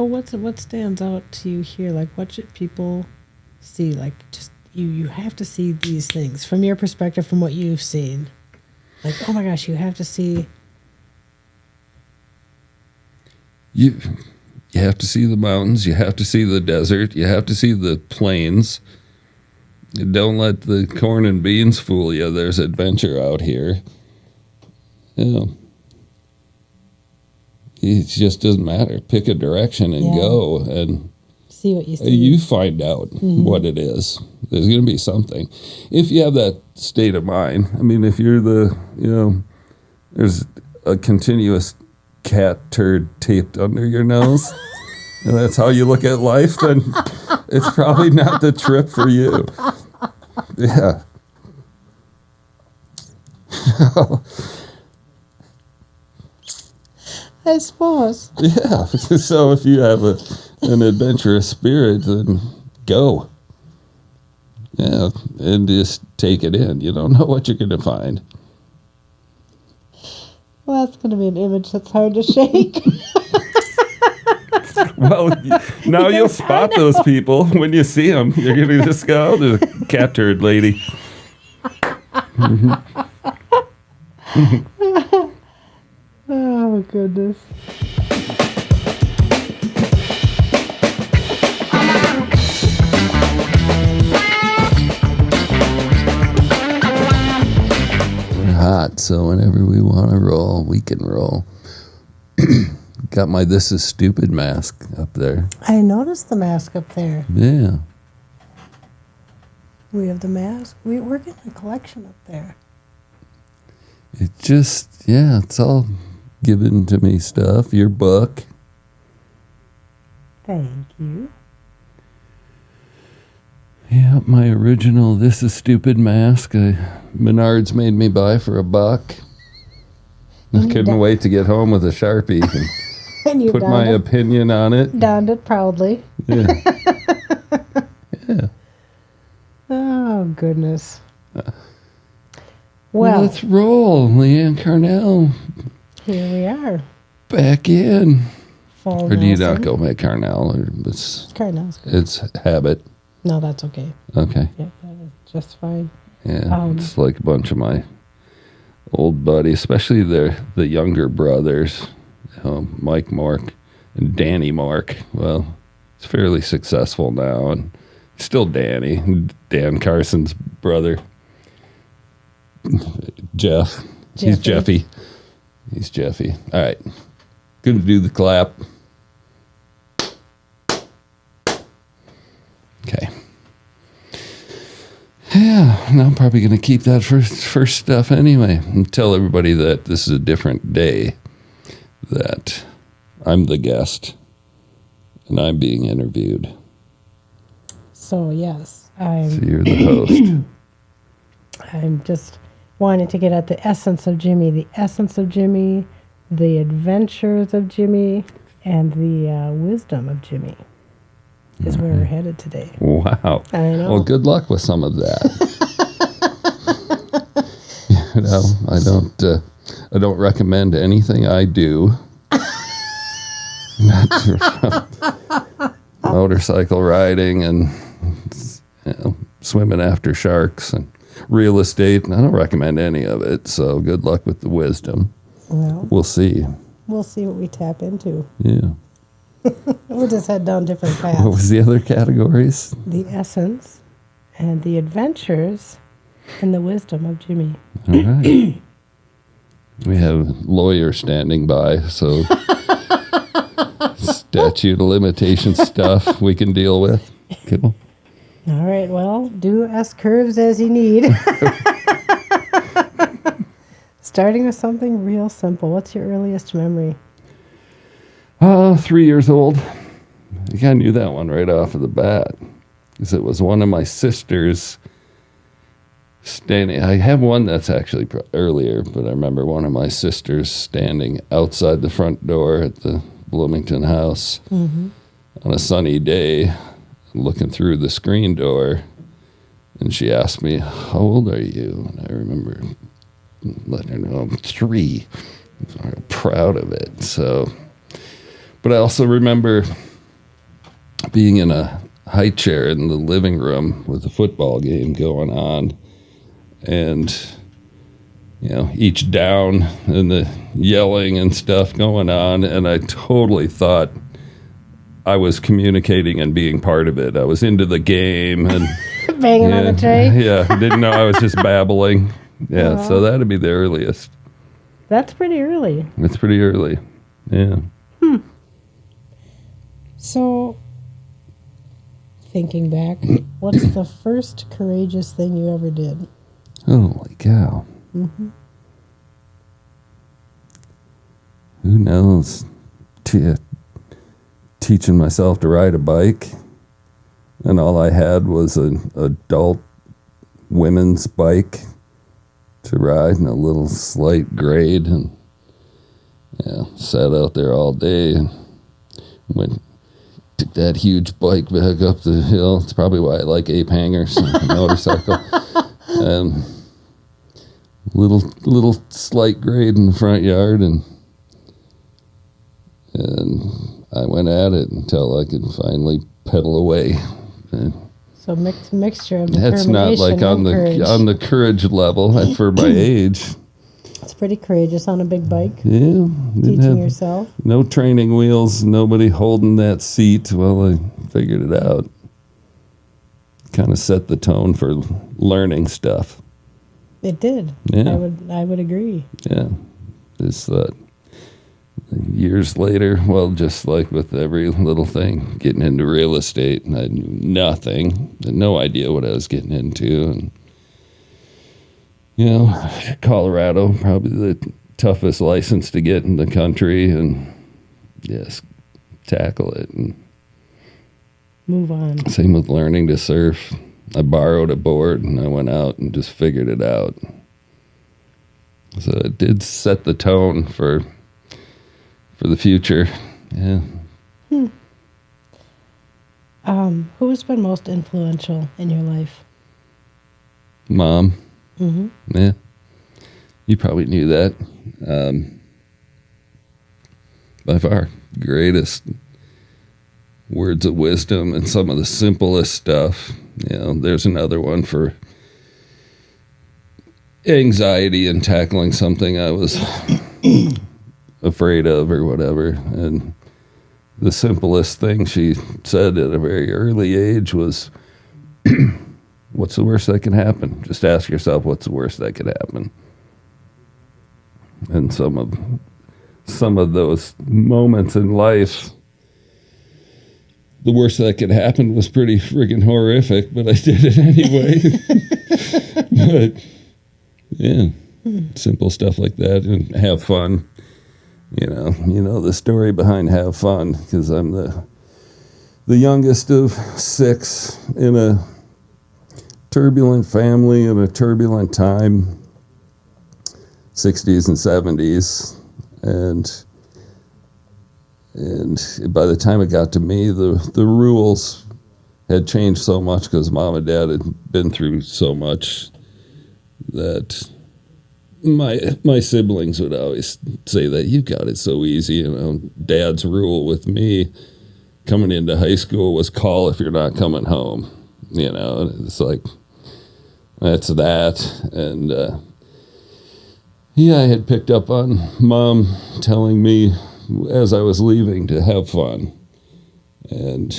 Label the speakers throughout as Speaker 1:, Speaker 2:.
Speaker 1: Well, what stands out to you here? Like, what should people see? Like, just you have to see these things from your perspective, from what you've seen. Like, oh my gosh, you have to see.
Speaker 2: You have to see the mountains. You have to see the desert. You have to see the plains. Don't let the corn and beans fool you. There's adventure out here. Yeah. It just doesn't matter. Pick a direction and go, and
Speaker 1: see what you see.
Speaker 2: You find out what it is. There's going to be something. If you have that state of mind, I mean, if you're there's a continuous cat turd taped under your nose, and that's how you look at life, then it's probably not the trip for you. Yeah.
Speaker 1: I suppose.
Speaker 2: Yeah. So if you have an adventurous spirit, then go. Yeah. And just take it in. You don't know what you're going to find.
Speaker 1: Well, that's going to be an image that's hard to shake.
Speaker 2: Well, now you'll spot those people when you see them. You're going to just go, oh, there's a cat turd lady.
Speaker 1: Oh, goodness.
Speaker 2: We're hot, so whenever we want to roll, we can roll. Got my This Is Stupid mask up there.
Speaker 1: I noticed the mask up there.
Speaker 2: Yeah.
Speaker 1: We have the mask. We're getting a collection up there.
Speaker 2: It just, it's all given to me stuff. Your book.
Speaker 1: Thank you.
Speaker 2: Yeah, my original This Is Stupid mask. Menards made me buy for $1. I couldn't wait to get home with a Sharpie and
Speaker 1: you
Speaker 2: put my opinion on it.
Speaker 1: Donned it proudly.
Speaker 2: Yeah. Yeah.
Speaker 1: Oh, goodness. Well,
Speaker 2: let's roll. Leann Carnell.
Speaker 1: Here we are.
Speaker 2: Back in.
Speaker 1: Full
Speaker 2: or do you not
Speaker 1: Nelson.
Speaker 2: go by Carnell? Or
Speaker 1: Carnell's good.
Speaker 2: It's habit.
Speaker 1: No, that's okay.
Speaker 2: Okay.
Speaker 1: Yeah, that is just fine.
Speaker 2: Yeah, it's like a bunch of my old buddies, especially the younger brothers, Mike Mork and Danny Mork. Well, he's fairly successful now, and still Danny, Dan Carson's brother. Jeff. He's Jeffy. He's Jeffy. All right. Going to do the clap. Okay. Yeah, and I'm probably going to keep that first stuff anyway and tell everybody that this is a different day, that I'm the guest and I'm being interviewed.
Speaker 1: So, yes,
Speaker 2: So you're the host.
Speaker 1: I'm just wanting to get at the essence of Jimmy, the adventures of Jimmy, and the wisdom of Jimmy is where we're headed today.
Speaker 2: Wow.
Speaker 1: I know.
Speaker 2: Well, good luck with some of that. I don't recommend anything I do. Motorcycle riding and swimming after sharks and real estate. I don't recommend any of it. So good luck with the wisdom.
Speaker 1: Well,
Speaker 2: we'll see.
Speaker 1: We'll see what we tap into.
Speaker 2: Yeah.
Speaker 1: We'll just head down different paths.
Speaker 2: What was the other categories?
Speaker 1: The essence and the adventures and the wisdom of Jimmy.
Speaker 2: All right. We have lawyers standing by, so statute of limitation stuff we can deal with. Cool.
Speaker 1: All right, well, do S curves as you need. Starting with something real simple. What's your earliest memory?
Speaker 2: 3 years old. I think I knew that one right off of the bat, because it was one of my sisters standing. I have one that's actually earlier, but I remember one of my sisters standing outside the front door at the Bloomington house on a sunny day, looking through the screen door, and she asked me, "How old are you?" And I remember letting her know I'm 3. I'm proud of it. So, but I also remember being in a high chair in the living room with a football game going on, and each down and the yelling and stuff going on, and I totally thought I was communicating and being part of it. I was into the game and
Speaker 1: banging on the tray.
Speaker 2: Yeah, didn't know I was just babbling. Yeah, so that'd be the earliest.
Speaker 1: That's pretty early.
Speaker 2: It's pretty early. Yeah.
Speaker 1: So, thinking back, what's the first courageous thing you ever did?
Speaker 2: Holy cow.
Speaker 1: Mm-hmm.
Speaker 2: Who knows? Teaching myself to ride a bike, and all I had was an adult women's bike to ride in a little slight grade, and sat out there all day and took that huge bike back up the hill. It's probably why I like ape hangers on a motorcycle. And little slight grade in the front yard, and I went at it until I could finally pedal away. And
Speaker 1: so mixture of determination.
Speaker 2: That's not like on the courage level for my age.
Speaker 1: It's pretty courageous on a big bike.
Speaker 2: Yeah,
Speaker 1: teaching yourself.
Speaker 2: No training wheels, nobody holding that seat while I figured it out. Kind of set the tone for learning stuff.
Speaker 1: It did.
Speaker 2: Yeah,
Speaker 1: I would agree.
Speaker 2: Yeah, just thought. Years later, well, just like with every little thing, getting into real estate, and I knew nothing, had no idea what I was getting into. And, Colorado, probably the toughest license to get in the country, and just tackle it. And
Speaker 1: move on.
Speaker 2: Same with learning to surf. I borrowed a board, and I went out and just figured it out. So it did set the tone for the future. Yeah.
Speaker 1: Who's been most influential in your life?
Speaker 2: Mom.
Speaker 1: Mm-hmm.
Speaker 2: Yeah. You probably knew that. By far, greatest words of wisdom and some of the simplest stuff. There's another one for anxiety and tackling something I was afraid of or whatever, and the simplest thing she said at a very early age was, what's the worst that can happen? Just ask yourself, what's the worst that could happen? And some of those moments in life, the worst that could happen was pretty friggin' horrific, but I did it anyway. But yeah, simple stuff like that, and have fun. You know the story behind have fun, because I'm the youngest of 6 in a turbulent family in a turbulent time, 60s and 70s, and by the time it got to me, the rules had changed so much because Mom and Dad had been through so much that my siblings would always say that you got it so easy. Dad's rule with me coming into high school was call if you're not coming home. It's like, that's that. And I had picked up on Mom telling me as I was leaving to have fun, and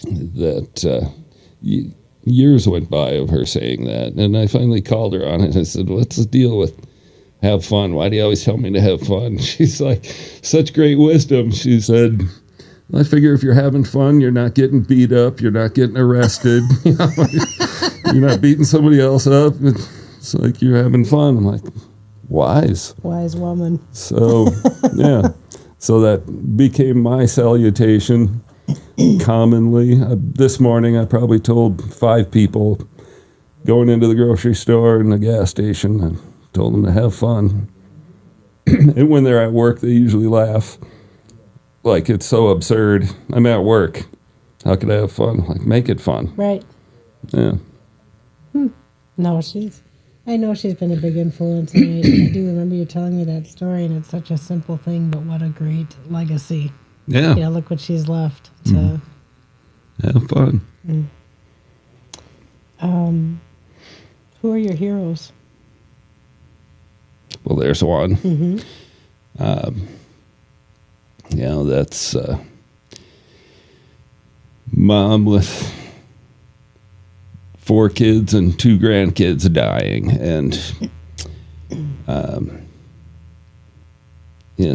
Speaker 2: that years went by of her saying that, and I finally called her on it. I said, what's the deal with have fun? Why do you always tell me to have fun? She's like, such great wisdom. She said, I figure if you're having fun, you're not getting beat up, you're not getting arrested, you're not beating somebody else up. It's like you're having fun. I'm like, wise woman. So yeah, so that became my salutation. Commonly, this morning I probably told 5 people going into the grocery store and the gas station, and told them to have fun. And when they're at work, they usually laugh. Like, it's so absurd. I'm at work. How could I have fun? Like, make it fun.
Speaker 1: Right.
Speaker 2: Yeah.
Speaker 1: No, I know she's been a big influence. And I do remember you telling me that story, and it's such a simple thing, but what a great legacy.
Speaker 2: Yeah.
Speaker 1: Look what she's left to.
Speaker 2: Have fun.
Speaker 1: Who are your heroes?
Speaker 2: Well, there's one.
Speaker 1: Mm-hmm.
Speaker 2: That's mom with 4 kids and 2 grandkids dying. And,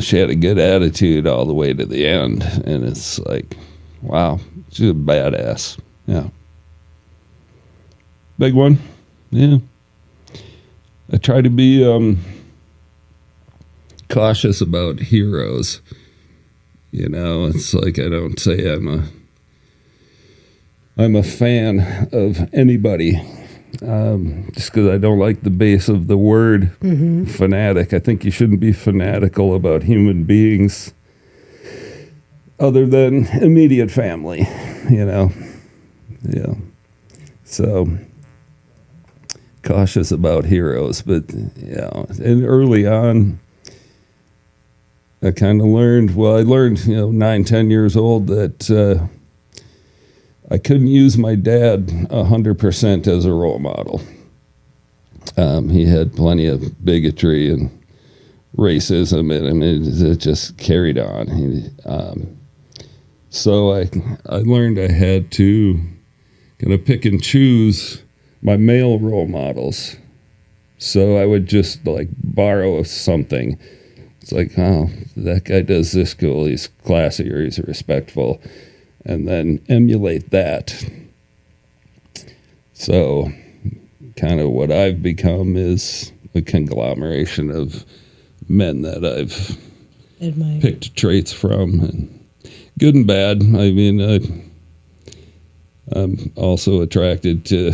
Speaker 2: she had a good attitude all the way to the end. And it's like, wow, she's a badass. Yeah. Big one. Yeah. I try to be cautious about heroes. It's like I don't say I'm a fan of anybody, just because I don't like the base of the word fanatic. I think you shouldn't be fanatical about human beings other than immediate family, Yeah. So cautious about heroes, but and early on I kind of learned, I learned 9, 10 years old that I couldn't use my dad 100% as a role model. He had plenty of bigotry and racism in him. It just carried on. So I learned I had to kind of pick and choose my male role models. So I would just borrow something. It's like, oh, that guy does this cool. He's classy or he's respectful. And then emulate that. So kind of what I've become is a conglomeration of men that I've picked traits from, and good and bad. I mean, I'm also attracted to,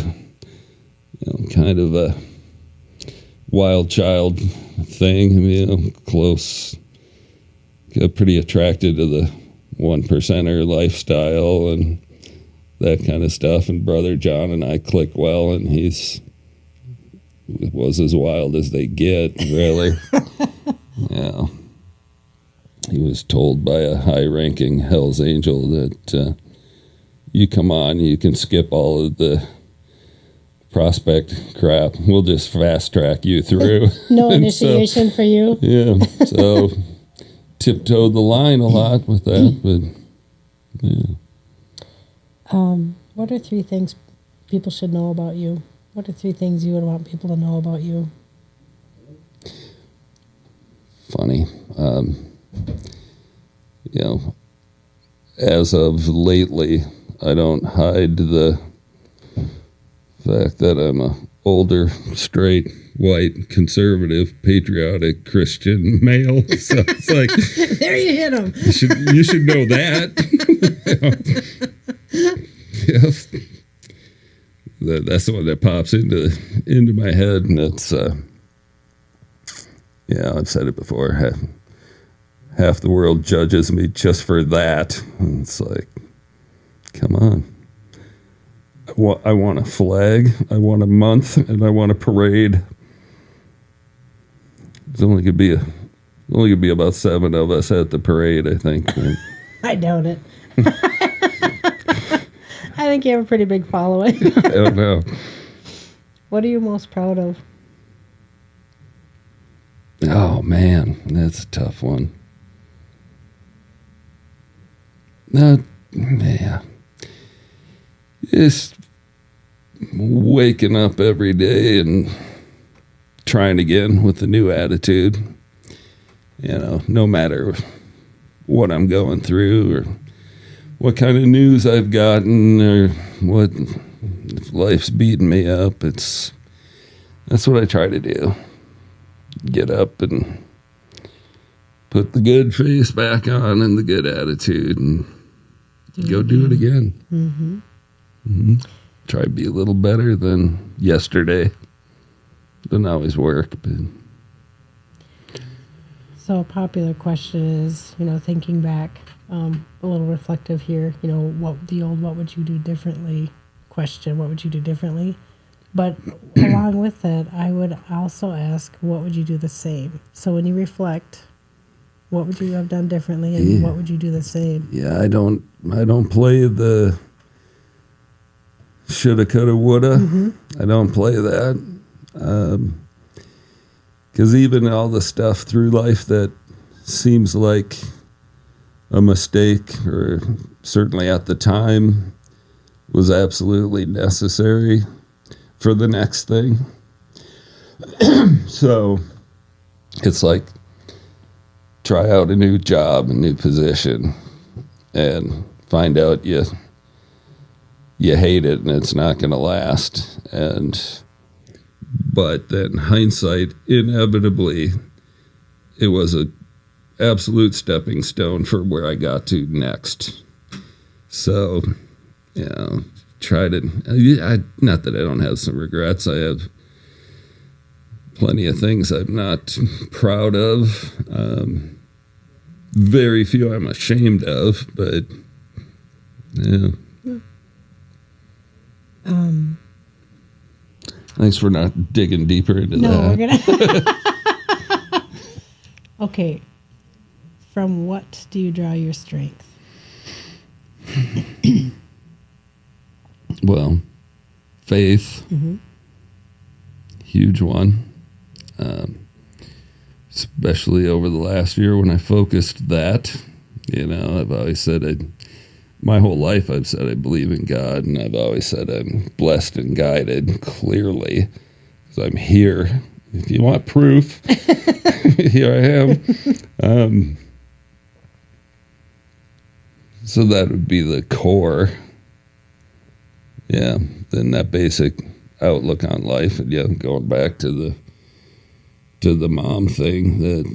Speaker 2: kind of a wild child thing. Close, pretty attracted to the 1%er lifestyle and that kind of stuff. And Brother John and I click well, and was as wild as they get, really. Yeah. He was told by a high-ranking Hell's Angel that you come on, you can skip all of the prospect crap. We'll just fast-track you through.
Speaker 1: No initiation for you?
Speaker 2: Yeah, so tiptoed the line a lot with that, but yeah.
Speaker 1: What are 3 things people should know about you? What are 3 things you would want people to know about you?
Speaker 2: Funny. As of lately, I don't hide the fact that I'm a older, straight, white, conservative, patriotic, Christian male. So it's like,
Speaker 1: there you hit him.
Speaker 2: You should know that. Yes. That's the one that pops into my head, and it's I've said it before. Half the world judges me just for that. And it's like, come on. I want a flag, I want a month, and I want a parade. There's only could be about 7 of us at the parade, I think.
Speaker 1: I doubt it. I think you have a pretty big following.
Speaker 2: I don't know.
Speaker 1: What are you most proud of?
Speaker 2: Oh, man, that's a tough one. Yeah. Just waking up every day and trying again with a new attitude. No matter what I'm going through or what kind of news I've gotten or what, if life's beating me up, that's what I try to do. Get up and put the good face back on and the good attitude and go do it again. Mm-hmm. Mm-hmm. Try to be a little better than yesterday. Doesn't always work, but.
Speaker 1: So a popular question is, thinking back, a little reflective here, what would you do differently question, what would you do differently? But along with that, I would also ask, what would you do the same? So when you reflect, What would you have done differently, and what would you do the same?
Speaker 2: Yeah, I don't play the shoulda, coulda, woulda. I don't play that. Because even all the stuff through life that seems like a mistake, or certainly at the time, was absolutely necessary for the next thing. So it's like, try out a new job, a new position, and find out you hate it and it's not going to last. But then hindsight, inevitably, it was a absolute stepping stone for where I got to next. So, try to, not that I don't have some regrets. I have plenty of things I'm not proud of. Very few I'm ashamed of, but yeah. Thanks for not digging deeper into that.
Speaker 1: No, we're gonna. Okay. From what do you draw your strength?
Speaker 2: Well, faith, huge one. Especially over the last year when I focused that. I've always said my whole life I've said I believe in God, and I've always said I'm blessed and guided, clearly, because I'm here. If you want proof, here I am. So that would be the core. Yeah, then that basic outlook on life, and going back to the mom thing, that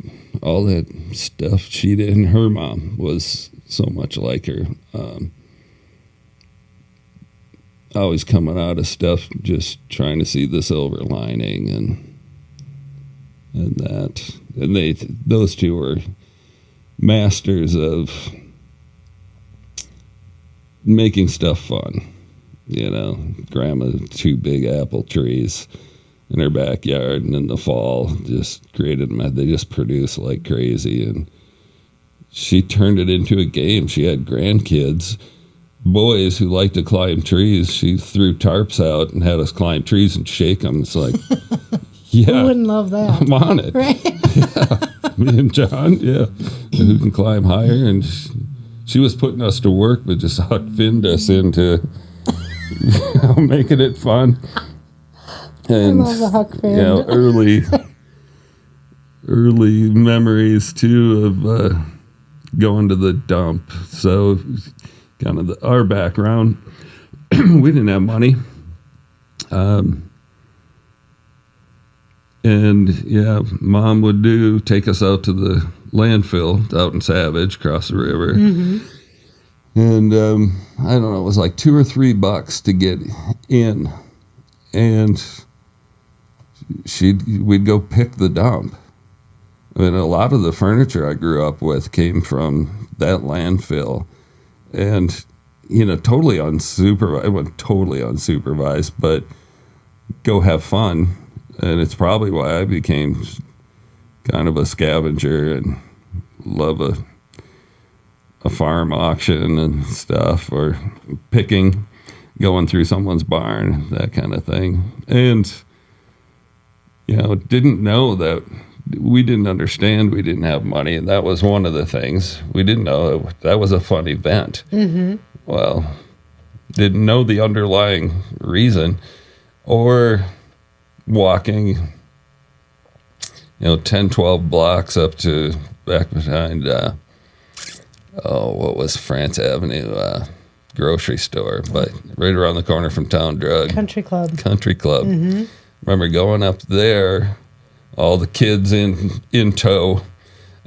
Speaker 2: all that stuff she did, and her mom was so much like her. Always coming out of stuff, just trying to see the silver lining, and that, and those two were masters of making stuff fun. Grandma, 2 big apple trees in her backyard, and in the fall just created them. They just produce like crazy, and she turned it into a game. She had grandkids, boys who liked to climb trees. She threw tarps out and had us climb trees and shake them. It's like, yeah,
Speaker 1: who wouldn't love that?
Speaker 2: I'm on it.
Speaker 1: Right?
Speaker 2: Yeah, me and John, yeah, who can climb higher. And she was putting us to work, but just finned us into making it fun. And
Speaker 1: I love the huck fin.
Speaker 2: early memories too of going to the dump. So kind of our background, we didn't have money. And mom would take us out to the landfill out in Savage, across the river. And I don't know, it was like $2 or $3 to get in, and we'd go pick the dump. I mean, a lot of the furniture I grew up with came from that landfill, and totally unsupervised. I went totally unsupervised, but go have fun. And it's probably why I became kind of a scavenger and love a farm auction and stuff, or picking, going through someone's barn, that kind of thing. And didn't know that. We didn't understand we didn't have money, and that was one of the things. We didn't know that was a fun event. Well, didn't know the underlying reason. Or walking 10, 12 blocks up to back behind what was France Avenue grocery store, but right around the corner from Town Drug.
Speaker 1: Country Club.
Speaker 2: Remember going up there, all the kids in tow,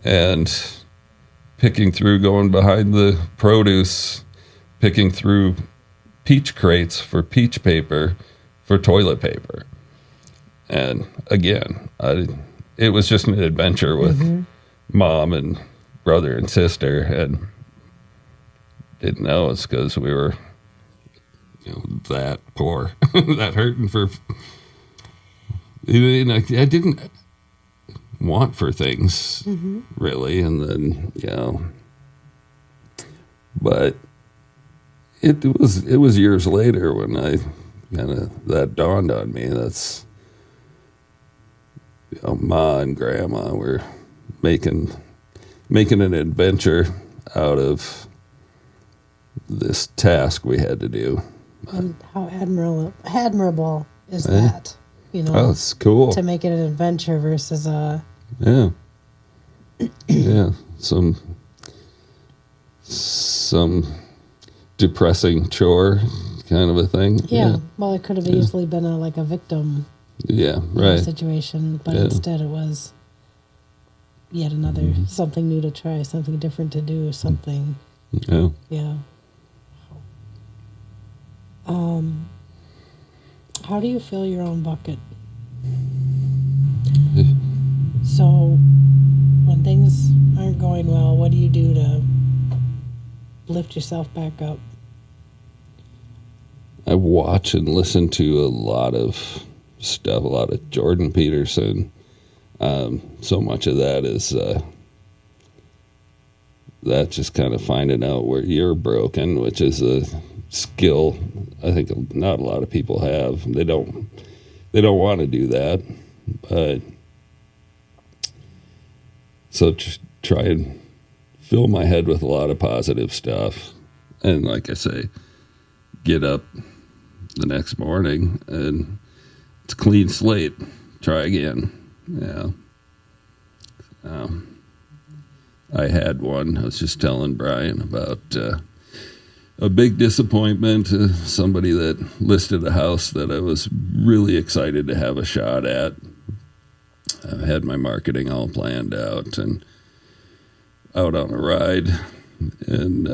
Speaker 2: and picking through, going behind the produce, picking through peach crates for peach paper, for toilet paper. And again, it was just an adventure with mom and brother and sister, and didn't know it's because we were that poor, that hurting for. I didn't. want for things, really. And then, but it was years later when I that dawned on me. That's, Ma and Grandma were making an adventure out of this task we had to do.
Speaker 1: And how admirable is that?
Speaker 2: Oh, it's cool.
Speaker 1: To make it an adventure versus a...
Speaker 2: Yeah. Yeah. Some depressing chore kind of a thing.
Speaker 1: Yeah. Well, it could have easily been a victim situation, but instead it was yet another something new to try, something different to do, something.
Speaker 2: Yeah.
Speaker 1: Yeah. How do you fill your own bucket? So, when things aren't going well, what do you do to lift yourself back up?
Speaker 2: I watch and listen to a lot of stuff, a lot of Jordan Peterson. So much of that is that just kind of finding out where you're broken, which is a skill I think not a lot of people have. They don't want to do that, but so just try and fill my head with a lot of positive stuff, and like I say, get up the next morning and it's a clean slate. Try again. Yeah. I had one. I was just telling Brian about a big disappointment. Somebody that listed a house that I was really excited to have a shot at. I had my marketing all planned out and out on a ride and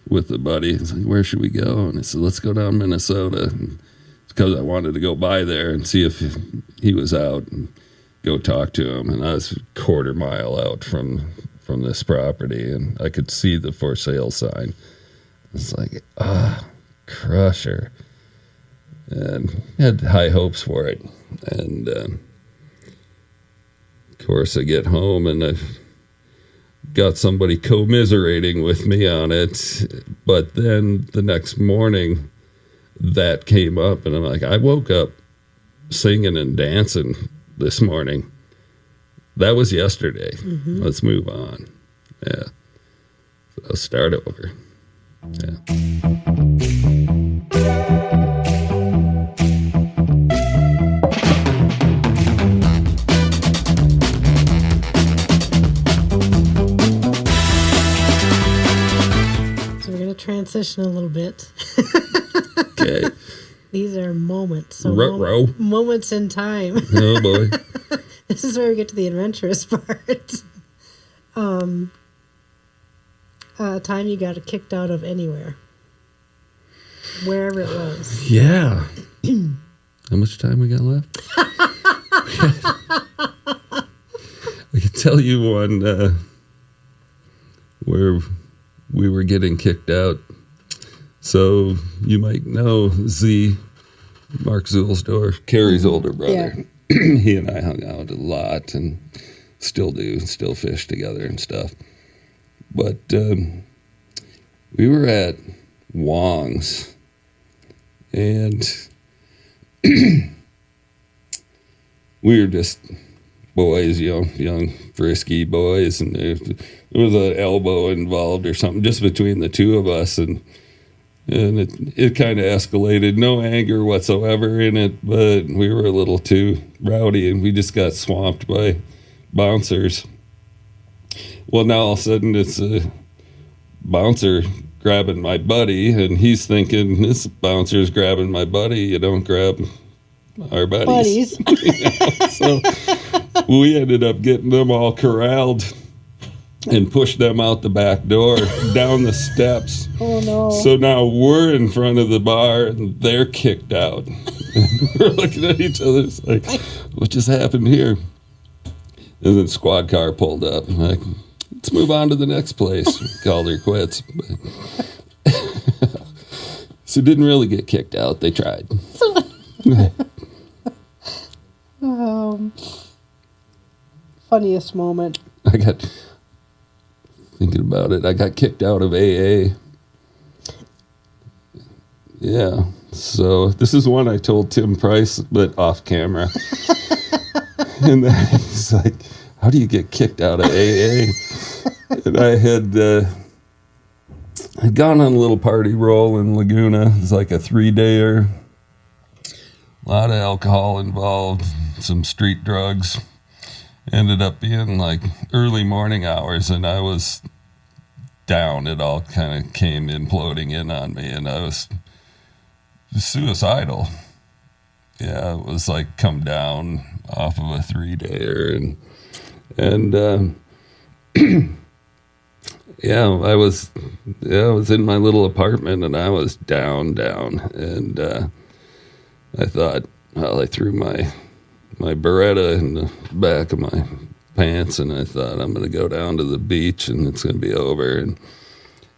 Speaker 2: with a buddy. It's like, where should we go? And I said, let's go down Minnesota. Because I wanted to go by there and see if he was out and go talk to him. And I was a quarter mile out from this property, and I could see the for sale sign. It's like, crusher. And had high hopes for it. And of course, I get home and I've got somebody commiserating with me on it. But then the next morning, that came up, and I'm like, I woke up singing and dancing this morning. That was yesterday. Mm-hmm. Let's move on. Yeah. So I'll start over. Yeah.
Speaker 1: So we're going to transition a little bit.
Speaker 2: Okay.
Speaker 1: These are moments. So moments in time.
Speaker 2: Oh, boy.
Speaker 1: This is where we get to the adventurous part. Time you got kicked out of anywhere. Wherever it was.
Speaker 2: Yeah. How much time we got left? I can tell you one where we were getting kicked out. So you might know Mark Zulsdorf, Carrie's older brother. Yeah. He and I hung out a lot and still do, still fish together and stuff. But we were at Wong's, and we were just boys, young frisky boys, and there was an elbow involved or something just between the two of us, and it kind of escalated. No anger whatsoever in it, but we were a little too rowdy, and we just got swamped by bouncers. Well, now all of a sudden it's a bouncer grabbing my buddy, and he's thinking, this bouncer's grabbing my buddy. You don't grab our buddies. So we ended up getting them all corralled and pushed them out the back door, down the steps.
Speaker 1: Oh, no.
Speaker 2: So now we're in front of the bar, and they're kicked out. We're looking at each other, it's like, what just happened here? And then squad car pulled up. I'm like, let's move on to the next place. Called her quits. So didn't really get kicked out. They tried.
Speaker 1: Funniest moment.
Speaker 2: Thinking about it, I got kicked out of AA. Yeah. So this is one I told Tim Price, but off camera. And then he's like, how do you get kicked out of AA? And I had gone on a little party roll in Laguna. It was like a 3-dayer. A lot of alcohol involved, some street drugs. Ended up being like early morning hours, and I was down. It all kind of came imploding in on me, and I was suicidal. Yeah, it was like come down off of a 3-dayer, and yeah, I was in my little apartment, and I was down, and I thought, well, I threw my Beretta in the back of my pants, and I thought, I'm going to go down to the beach, and it's going to be over,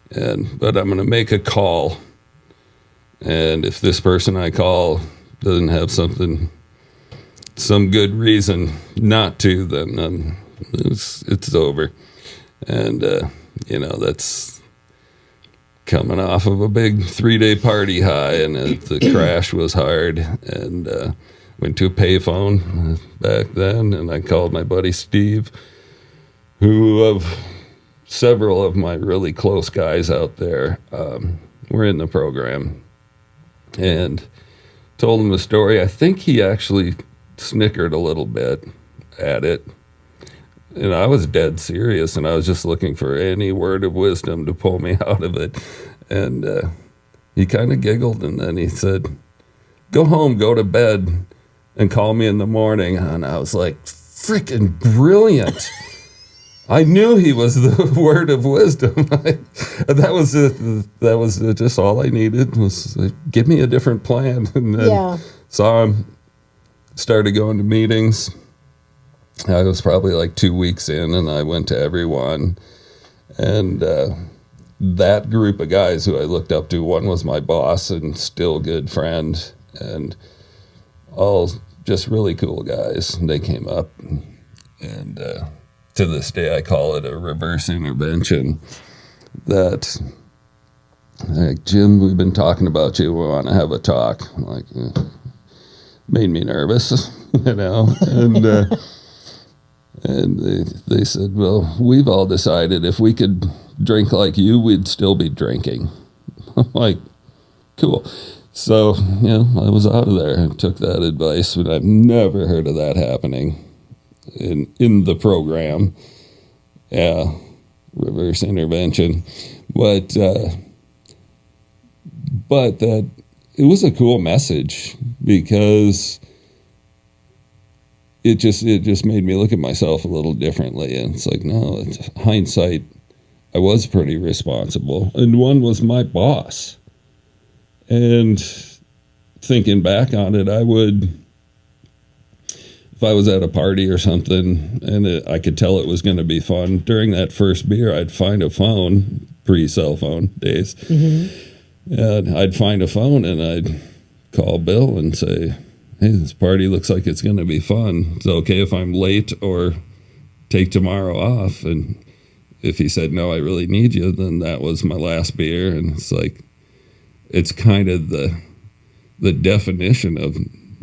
Speaker 2: but I'm going to make a call, and if this person I call doesn't have some good reason not to, then it's over. And that's coming off of a big 3-day party high, and the crash was hard, and went to a payphone back then, and I called my buddy Steve, who of several of my really close guys out there were in the program, and told him the story. I think he actually snickered a little bit at it. And I was dead serious, and I was just looking for any word of wisdom to pull me out of it. And he kind of giggled, and then he said, go home, go to bed, and call me in the morning. And I was like, freaking brilliant. I knew he was the word of wisdom. That was it. That was just all I needed was give me a different plan. And then saw him, started going to meetings. I was probably like 2 weeks in, and I went to everyone. And that group of guys who I looked up to, one was my boss and still good friend, and all just really cool guys. And they came up, and to this day I call it a reverse intervention. That, like, Jim, we've been talking about you. We want to have a talk. I'm like, made me nervous, and they said, well, we've all decided if we could drink like you, we'd still be drinking. I'm like, cool. So, I was out of there and took that advice, but I've never heard of that happening in the program. Yeah, reverse intervention. But that it was a cool message, because it just made me look at myself a little differently. And it's like, no, it's hindsight, I was pretty responsible. And one was my boss. And thinking back on it, I would, if I was at a party or something and I could tell it was going to be fun, during that first beer, I'd find a phone, pre-cell phone days. Mm-hmm. And I'd find a phone, and I'd call Bill and say, hey, this party looks like it's going to be fun. It's okay if I'm late or take tomorrow off. And if he said, no, I really need you, then that was my last beer. And it's like, it's kind of the definition of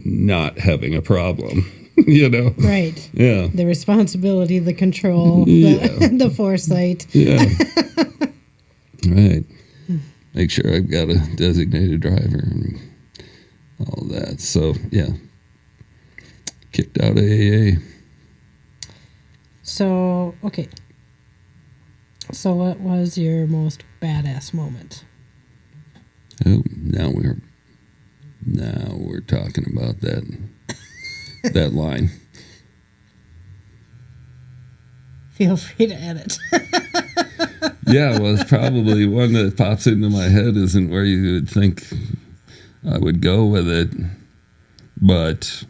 Speaker 2: not having a problem,
Speaker 1: Right.
Speaker 2: Yeah.
Speaker 1: The responsibility, the control, the foresight.
Speaker 2: Yeah. Right. Make sure I've got a designated driver and all that. So, yeah. Kicked out of AA.
Speaker 1: So, okay. So what was your most badass moment?
Speaker 2: Oh, now we're talking about that line.
Speaker 1: Feel free to edit.
Speaker 2: Yeah, well, it's probably one that pops into my head isn't where you would think I would go with it. But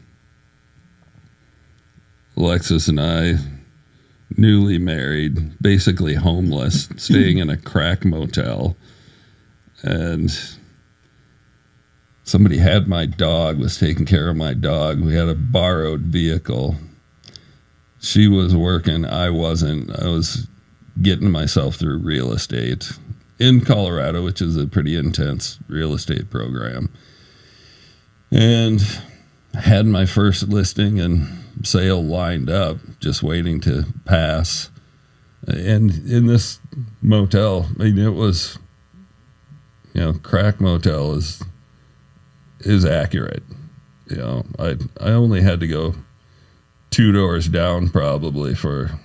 Speaker 2: Alexis and I, newly married, basically homeless, staying in a crack motel, and somebody had my dog, was taking care of my dog. We had a borrowed vehicle, she was working. I wasn't. I was getting myself through real estate in Colorado, which is a pretty intense real estate program. And had my first listing and sale lined up, just waiting to pass. And in this motel, I mean, it was, crack motel is accurate. I only had to go 2 doors down probably for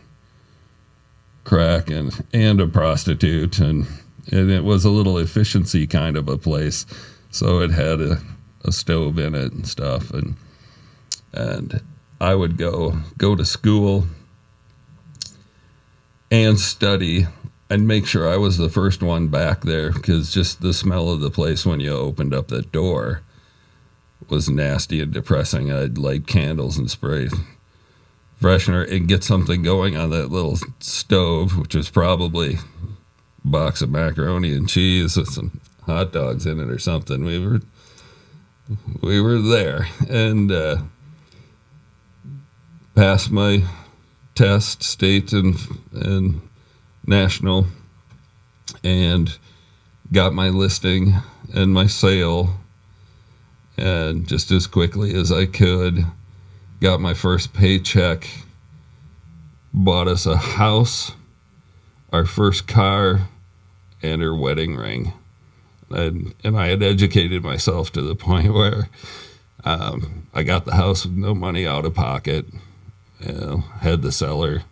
Speaker 2: crack and a prostitute, and it was a little efficiency kind of a place, so it had a stove in it and stuff, and I would go to school and study and make sure I was the first one back there, because just the smell of the place when you opened up that door was nasty and depressing. I'd light candles and spray freshener and get something going on that little stove, which was probably a box of macaroni and cheese with some hot dogs in it or something. We were there, and passed my test, state and national, and got my listing and my sale, and just as quickly as I could, got my first paycheck, bought us a house, our first car, and her wedding ring. And I had educated myself to the point where I got the house with no money out of pocket, had the seller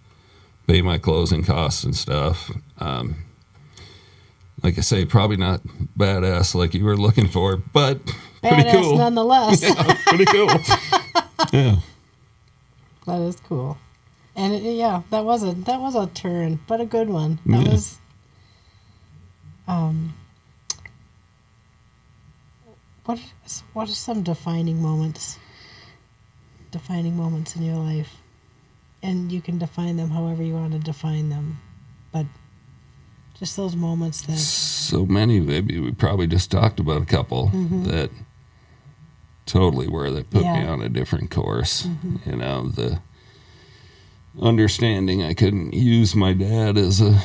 Speaker 2: pay my closing costs and stuff. Like I say, probably not badass like you were looking for, but pretty
Speaker 1: Badass
Speaker 2: cool.
Speaker 1: nonetheless.
Speaker 2: Yeah, pretty cool. Yeah.
Speaker 1: That is cool. And that was a turn, but a good one. That was what are some defining moments in your life? And you can define them however you want to define them, but just those moments that...
Speaker 2: So many, maybe we probably just talked about a couple that totally were, that put me on a different course. The understanding I couldn't use my dad as a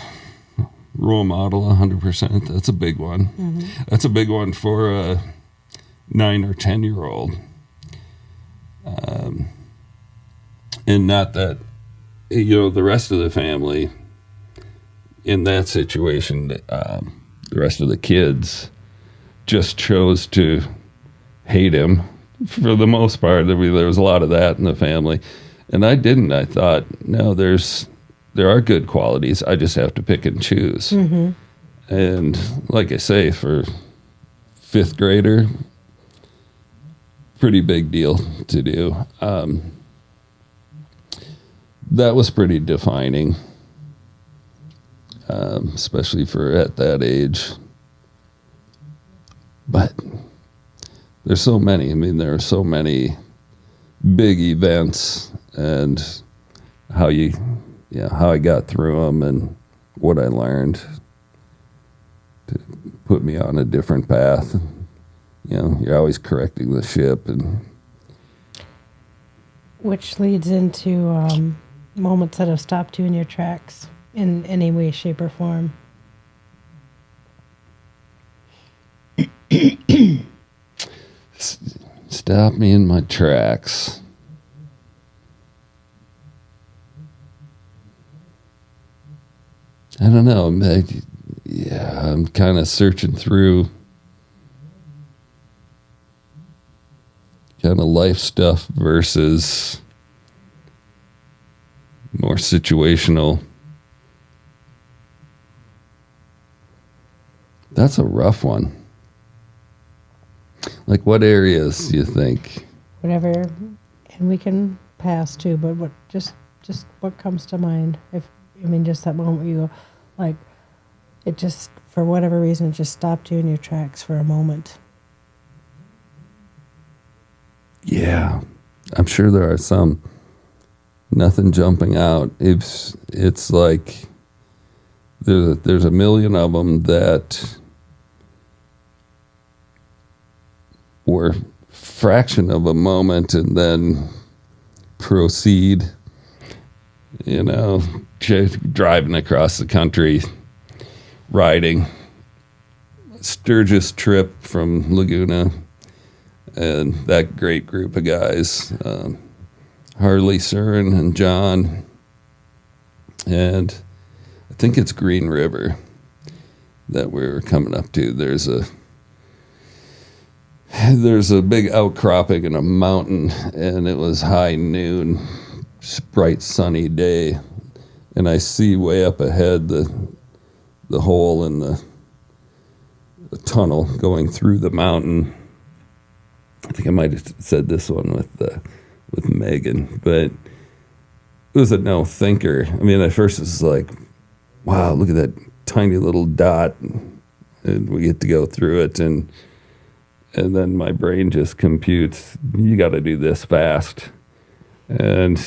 Speaker 2: role model 100%. That's a big one. That's a big one for a 9 or 10-year-old. And not that, the rest of the family in that situation, the rest of the kids just chose to hate him for the most part. There was a lot of that in the family. And I didn't. I thought, no, there are good qualities. I just have to pick and choose. And like I say, for 5th grader, pretty big deal to do. That was pretty defining, especially for at that age. But there's so many. I mean, there are so many big events, and how I got through them and what I learned to put me on a different path. You're always correcting the ship, and
Speaker 1: which leads into moments that have stopped you in your tracks in any way, shape, or form.
Speaker 2: Stop me in my tracks. I don't know. I'm kind of searching through kind of life stuff versus more situational. That's a rough one. Like, what areas do you think?
Speaker 1: Whatever, and we can pass too, but what just what comes to mind? Just that moment where you go, like, it just, for whatever reason, it just stopped you in your tracks for a moment.
Speaker 2: Yeah, I'm sure there are some. Nothing jumping out. It's like there's a million of them that were fraction of a moment and then proceed. you know, driving across the country, riding Sturgis trip from Laguna, and that great group of guys, Harley, Surin, and John, and I think it's Green River that we're coming up to. There's a big outcropping in a mountain, and it was high noon, bright sunny day, and I see way up ahead the hole in the tunnel going through the mountain. I think I might have said this one with Megan, but it was a no thinker. I mean, at first it was like, wow, look at that tiny little dot, and we get to go through it, and then my brain just computes, you got to do this fast, and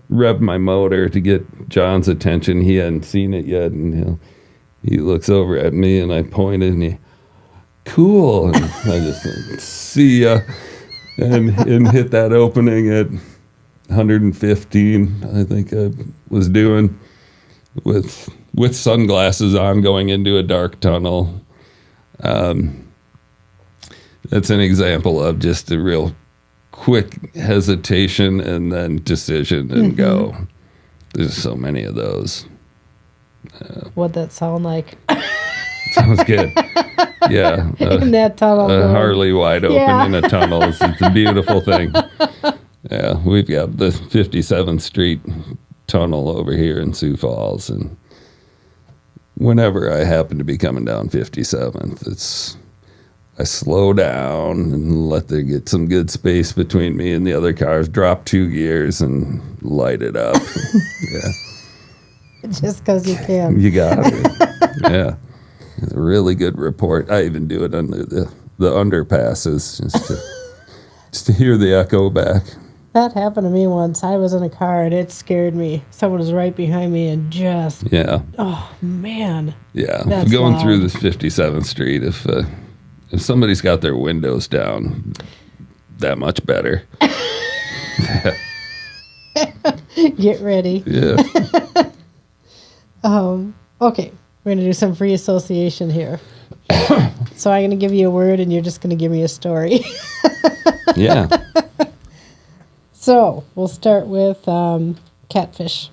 Speaker 2: rev my motor to get John's attention. He hadn't seen it yet, and he looks over at me, and I pointed, and he, cool, and I just went, see ya, and hit that opening at 115, I think I was doing, with sunglasses on, going into a dark tunnel. That's an example of just a real quick hesitation and then decision and go. There's so many of those.
Speaker 1: What'd that sound like?
Speaker 2: Sounds good. Yeah.
Speaker 1: In that tunnel.
Speaker 2: A Harley wide open in a tunnel. It's a beautiful thing. Yeah, we've got the 57th Street tunnel over here in Sioux Falls, and whenever I happen to be coming down 57th, I slow down and let there get some good space between me and the other cars, drop 2 gears, and light it up. Yeah.
Speaker 1: Just because you can.
Speaker 2: You got it. Yeah. It's a really good report. I even do it under the underpasses just to hear the echo back.
Speaker 1: That happened to me once. I was in a car and it scared me. Someone was right behind me and just, oh man.
Speaker 2: Yeah,
Speaker 1: That's
Speaker 2: going
Speaker 1: loud.
Speaker 2: through the 57th Street, if somebody's got their windows down, that much better.
Speaker 1: Get ready.
Speaker 2: Yeah.
Speaker 1: Okay, we're going to do some free association here. So I'm going to give you a word and you're just going to give me a story.
Speaker 2: Yeah.
Speaker 1: So we'll start with catfish.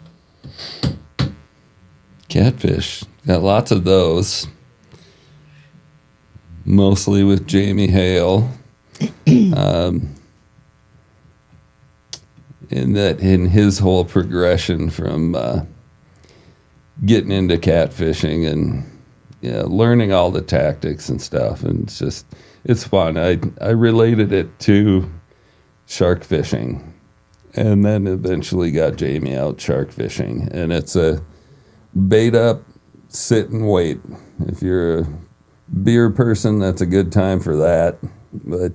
Speaker 2: Catfish. Got lots of those. Mostly with Jamie Hale. In his whole progression from getting into catfishing and learning all the tactics and stuff, and it's fun. I related it to shark fishing, and then eventually got Jamie out shark fishing, and it's a bait up, sit and wait. If you're a beer person, that's a good time for that, but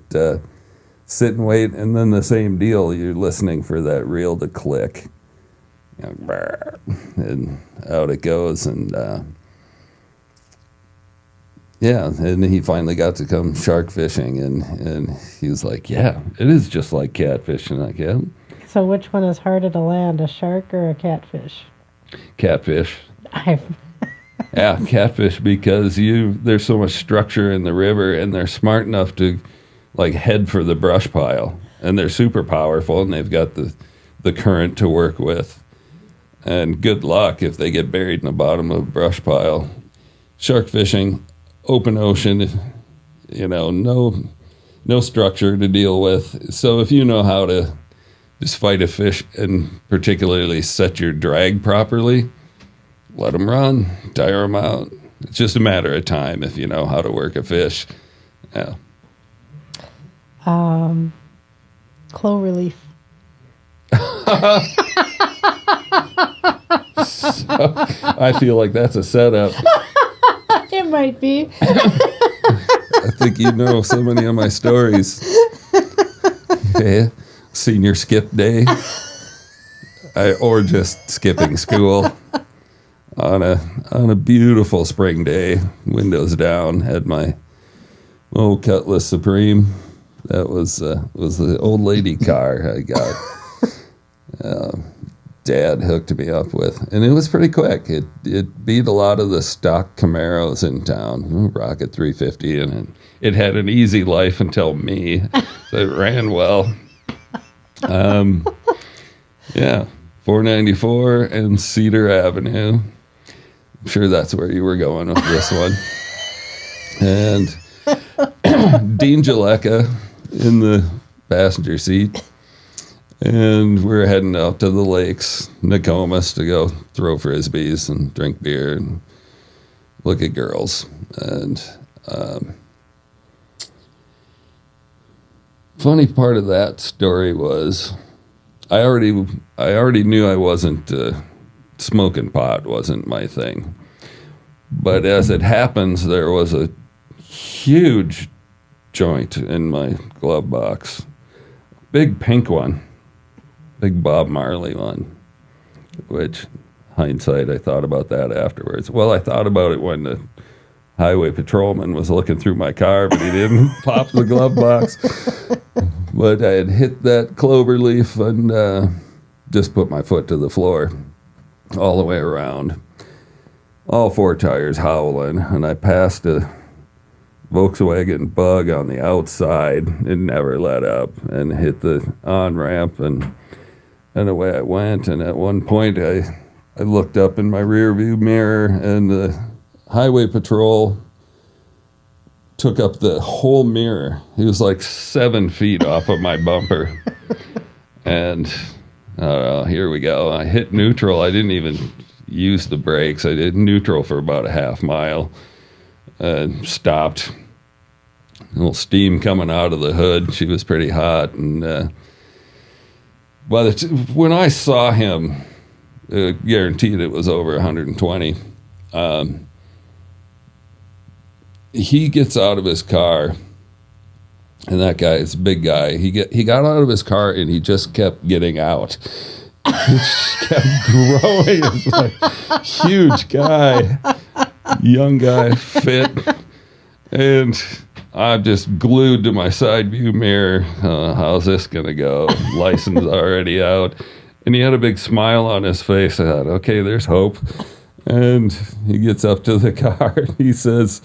Speaker 2: sit and wait, and then the same deal, you're listening for that reel to click, and out it goes, and and he finally got to come shark fishing, and he was like, yeah, it is just like catfishing. Like, yeah.
Speaker 1: So which one is harder to land, a shark or a catfish?
Speaker 2: Catfish. Yeah, catfish, because there's so much structure in the river, and they're smart enough to like head for the brush pile, and they're super powerful, and they've got the current to work with. And good luck if they get buried in the bottom of a brush pile. Shark fishing, open ocean, no structure to deal with. So if you know how to just fight a fish and particularly set your drag properly, let them run, tire them out. It's just a matter of time if you know how to work a fish. Yeah.
Speaker 1: Clover leaf.
Speaker 2: I feel like that's a setup.
Speaker 1: It might be.
Speaker 2: I think you know so many of my stories. Yeah. Senior skip day. Or just skipping school on a beautiful spring day, windows down, had my old Cutlass Supreme. That was the old lady car I got. dad hooked me up with, and it was pretty quick. It beat a lot of the stock Camaros in town. Rocket 350, and it had an easy life until me, so it ran well. Yeah, 494 and Cedar Avenue. I'm sure that's where you were going with this one. And Dean Jaleka in the passenger seat. And we're heading out to the lakes, Nokomis, to go throw frisbees and drink beer and look at girls. And funny part of that story was I already knew I wasn't smoking pot wasn't my thing. But as it happens, there was a huge joint in my glove box. Big pink one. Big Bob Marley one. Which, hindsight, I thought about that afterwards. Well, I thought about it when the highway patrolman was looking through my car, but he didn't pop the glove box. But I had hit that clover leaf and just put my foot to the floor all the way around. All four tires howling, and I passed a Volkswagen Bug on the outside. It never let up, and hit the on-ramp, and away I went. And at one point, I looked up in my rear view mirror, and the highway patrol took up the whole mirror. He was like 7 feet off of my bumper. And here we go. I hit neutral. I didn't even use the brakes. I did neutral for about a half mile and stopped. A little steam coming out of the hood. She was pretty hot. And when I saw him, guaranteed it was over 120. He gets out of his car, and that guy is a big guy. He got out of his car, and he just kept getting out. He just kept growing. It's like huge guy, young guy, fit, and I'm just glued to my side view mirror. How's this gonna go? License already out, and he had a big smile on his face. I thought, okay, there's hope. And he gets up to the car. And he says,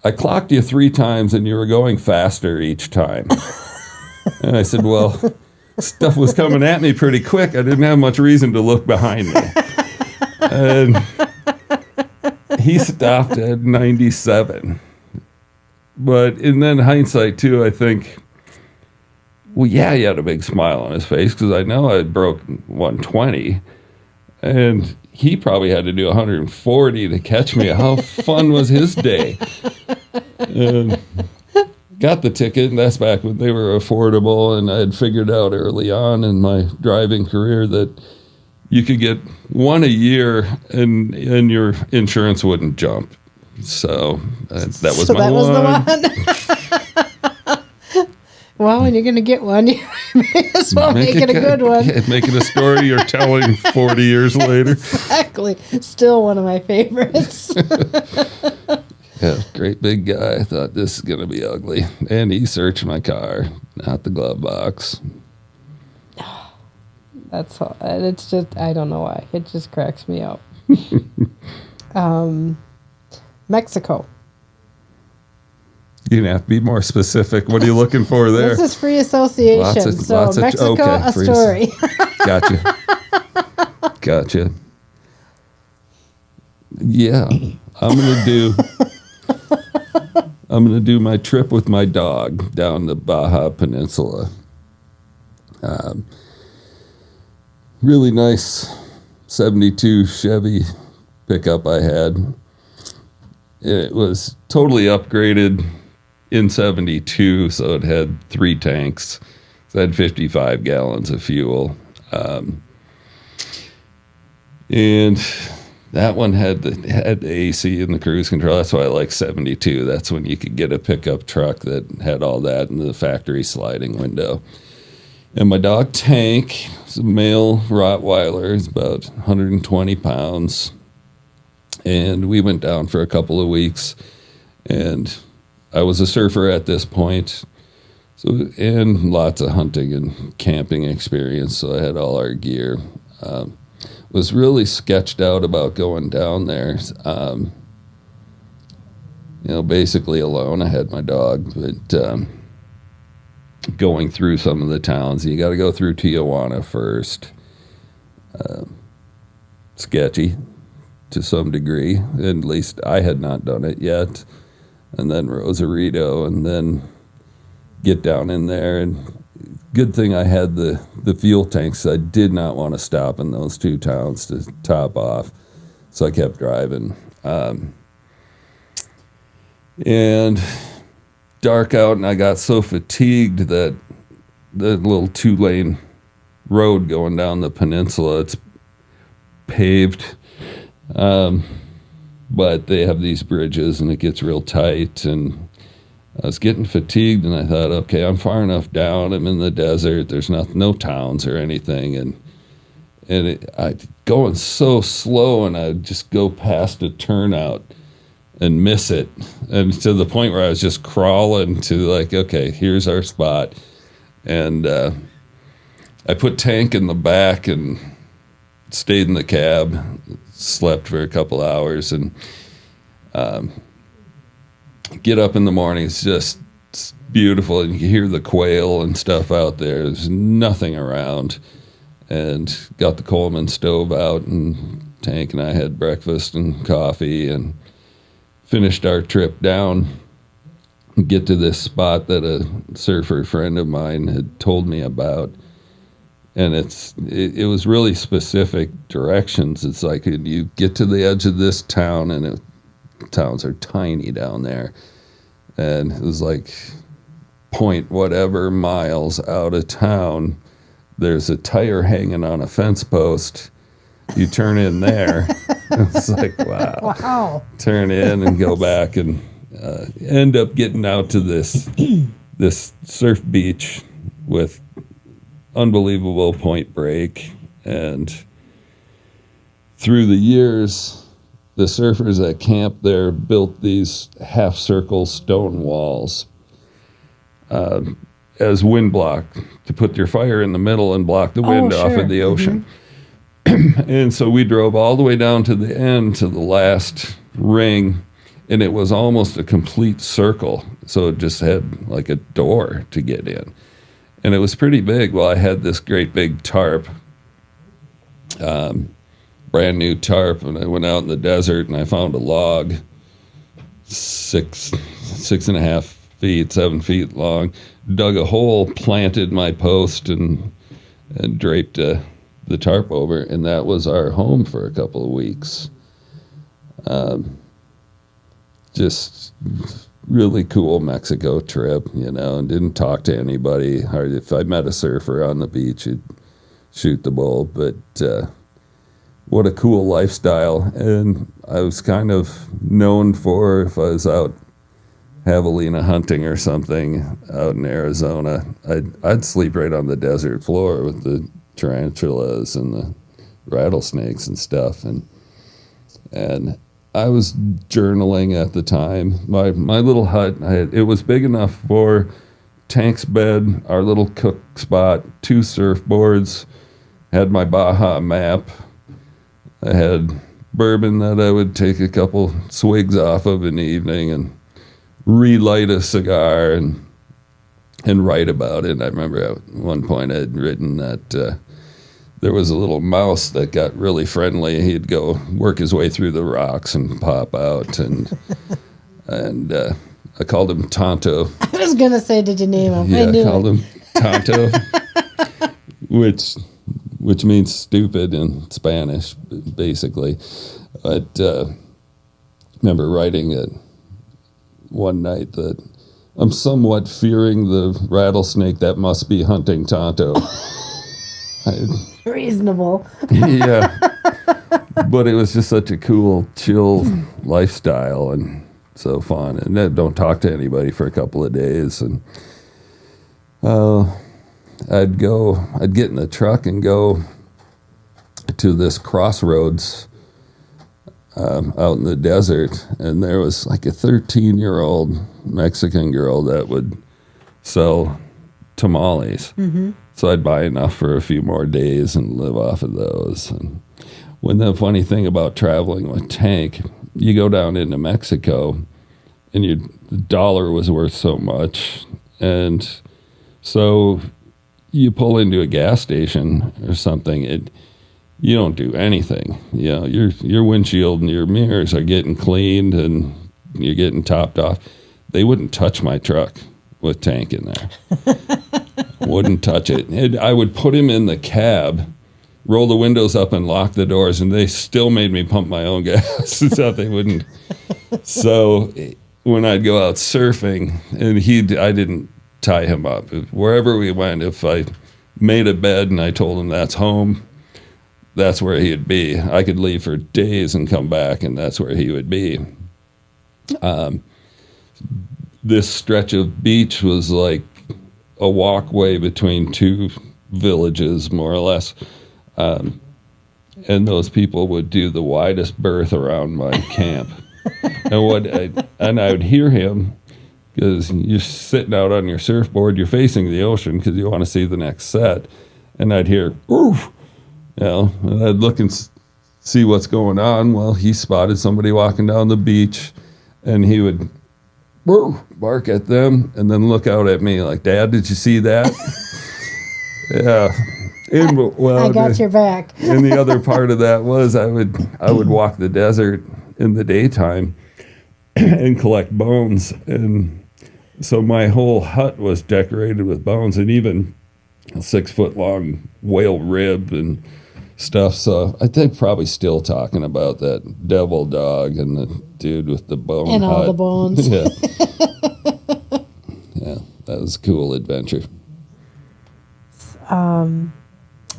Speaker 2: I clocked you 3 times and you were going faster each time. And I said, well, stuff was coming at me pretty quick. I didn't have much reason to look behind me. And he stopped at 97. But in then hindsight, too, I think, well, yeah, he had a big smile on his face because I know I broke 120. And he probably had to do 140 to catch me. How fun was his day? And got the ticket, and that's back when they were affordable, and I had figured out early on in my driving career that you could get one a year and your insurance wouldn't jump. So that was my one.
Speaker 1: The one. Well, when you're going to get one, you may as well make it a good one.
Speaker 2: Make it a story you're telling 40 years later.
Speaker 1: Exactly. Still one of my favorites.
Speaker 2: Yeah, great big guy. I thought this is going to be ugly. And he searched my car, not the glove box.
Speaker 1: That's all. It's just, I don't know why. It just cracks me up. Mexico.
Speaker 2: You're going to have to be more specific. What are you looking for there?
Speaker 1: This is free association. Mexico, okay, a story.
Speaker 2: Gotcha. Yeah, I'm gonna do my trip with my dog down the Baja Peninsula. Really nice 72 Chevy pickup I had. It was totally upgraded in 72, so it had 3 tanks. So it had 55 gallons of fuel. And that one had the AC in the cruise control. That's why I like 72. That's when you could get a pickup truck that had all that in the factory sliding window. And my dog Tank is a male Rottweiler. He's about 120 pounds. And we went down for a couple of weeks. And I was a surfer at this point. And lots of hunting and camping experience. So I had all our gear. Was really sketched out about going down there. Basically alone. I had my dog, but going through some of the towns, you got to go through Tijuana first. Sketchy to some degree. At least I had not done it yet. And then Rosarito, and then get down in there. And good thing I had the fuel tanks. I did not want to stop in those two towns to top off. So I kept driving. And dark out, and I got so fatigued that the little 2-lane road going down the peninsula, it's paved, but they have these bridges, and it gets real tight, and I was getting fatigued, and I thought, okay, I'm far enough down, I'm in the desert, there's no towns or anything, and I going so slow, and I'd just go past a turnout and miss it, and to the point where I was just crawling to like, okay, here's our spot. And I put tank in the back and stayed in the cab, slept for a couple hours, and get up in the morning. It's beautiful, and you can hear the quail and stuff out there. There's nothing around, and got the Coleman stove out, and Tank and I had breakfast and coffee, and finished our trip down, get to this spot that a surfer friend of mine had told me about. And it was really specific directions. It's like you get to the edge of this town, and towns are tiny down there. And it was like point whatever miles out of town, there's a tire hanging on a fence post. You turn in there. It's like, wow.
Speaker 1: Wow.
Speaker 2: Turn in and go back, and end up getting out to this surf beach with unbelievable point break. And through the years, the surfers that camped there built these half-circle stone walls as wind block to put your fire in the middle and block the wind off of the ocean. Mm-hmm. And so we drove all the way down to the end, to the last ring, and it was almost a complete circle. So it just had like a door to get in. And it was pretty big. Well, I had this great big tarp, brand new tarp, and I went out in the desert, and I found a log, 6.5 feet, 7 feet long, dug a hole, planted my post, and draped the tarp over, and that was our home for a couple of weeks. Just really cool Mexico trip, and didn't talk to anybody. If I met a surfer on the beach, he'd shoot the bull, but what a cool lifestyle. And I was kind of known for, if I was out javelina hunting or something out in Arizona, I'd sleep right on the desert floor with the tarantulas and the rattlesnakes and stuff, and I was journaling at the time. My little hut, it was big enough for Tank's bed, our little cook spot, 2 surfboards, had my Baja map, I had bourbon that I would take a couple swigs off of in the evening and relight a cigar and write about it. I remember at one point I had written that there was a little mouse that got really friendly. He'd go work his way through the rocks and pop out, and I called him Tonto.
Speaker 1: I was gonna say, did you name him?
Speaker 2: Yeah,
Speaker 1: I
Speaker 2: called him Tonto, which means stupid in Spanish, basically. But remember writing it one night that I'm somewhat fearing the rattlesnake that must be hunting Tonto.
Speaker 1: Reasonable.
Speaker 2: Yeah. But it was just such a cool, chill lifestyle and so fun. And then don't talk to anybody for a couple of days. And I'd get in the truck and go to this crossroads out in the desert. And there was like a 13-year-old Mexican girl that would sell tamales. So I'd buy enough for a few more days and live off of those. And when the funny thing about traveling with tank, you go down into Mexico and the dollar was worth so much. And so you pull into a gas station or something, you don't do anything. You know, your windshield and your mirrors are getting cleaned and you're getting topped off. They wouldn't touch my truck with tank in there. Wouldn't touch it. I would put him in the cab, roll the windows up and lock the doors, and they still made me pump my own gas so they wouldn't. So when I'd go out surfing, and I didn't tie him up. Wherever we went, if I made a bed and I told him that's home, that's where he'd be. I could leave for days and come back, and that's where he would be. This stretch of beach was like a walkway between two villages, more or less. And those people would do the widest berth around my camp. And I would hear him, because you're sitting out on your surfboard, you're facing the ocean because you want to see the next set. And I'd hear, oof, and I'd look and see what's going on. Well, he spotted somebody walking down the beach, and he would bark at them and then look out at me like, Dad, did you see that? Yeah.
Speaker 1: I got your back.
Speaker 2: And the other part of that was I would walk the desert in the daytime and collect bones. And so my whole hut was decorated with bones, and even a 6-foot-long whale rib and stuff. So I think probably still talking about that devil dog and the dude with the bone
Speaker 1: and
Speaker 2: hut.
Speaker 1: all the bones.
Speaker 2: Yeah. Yeah, that was a cool adventure.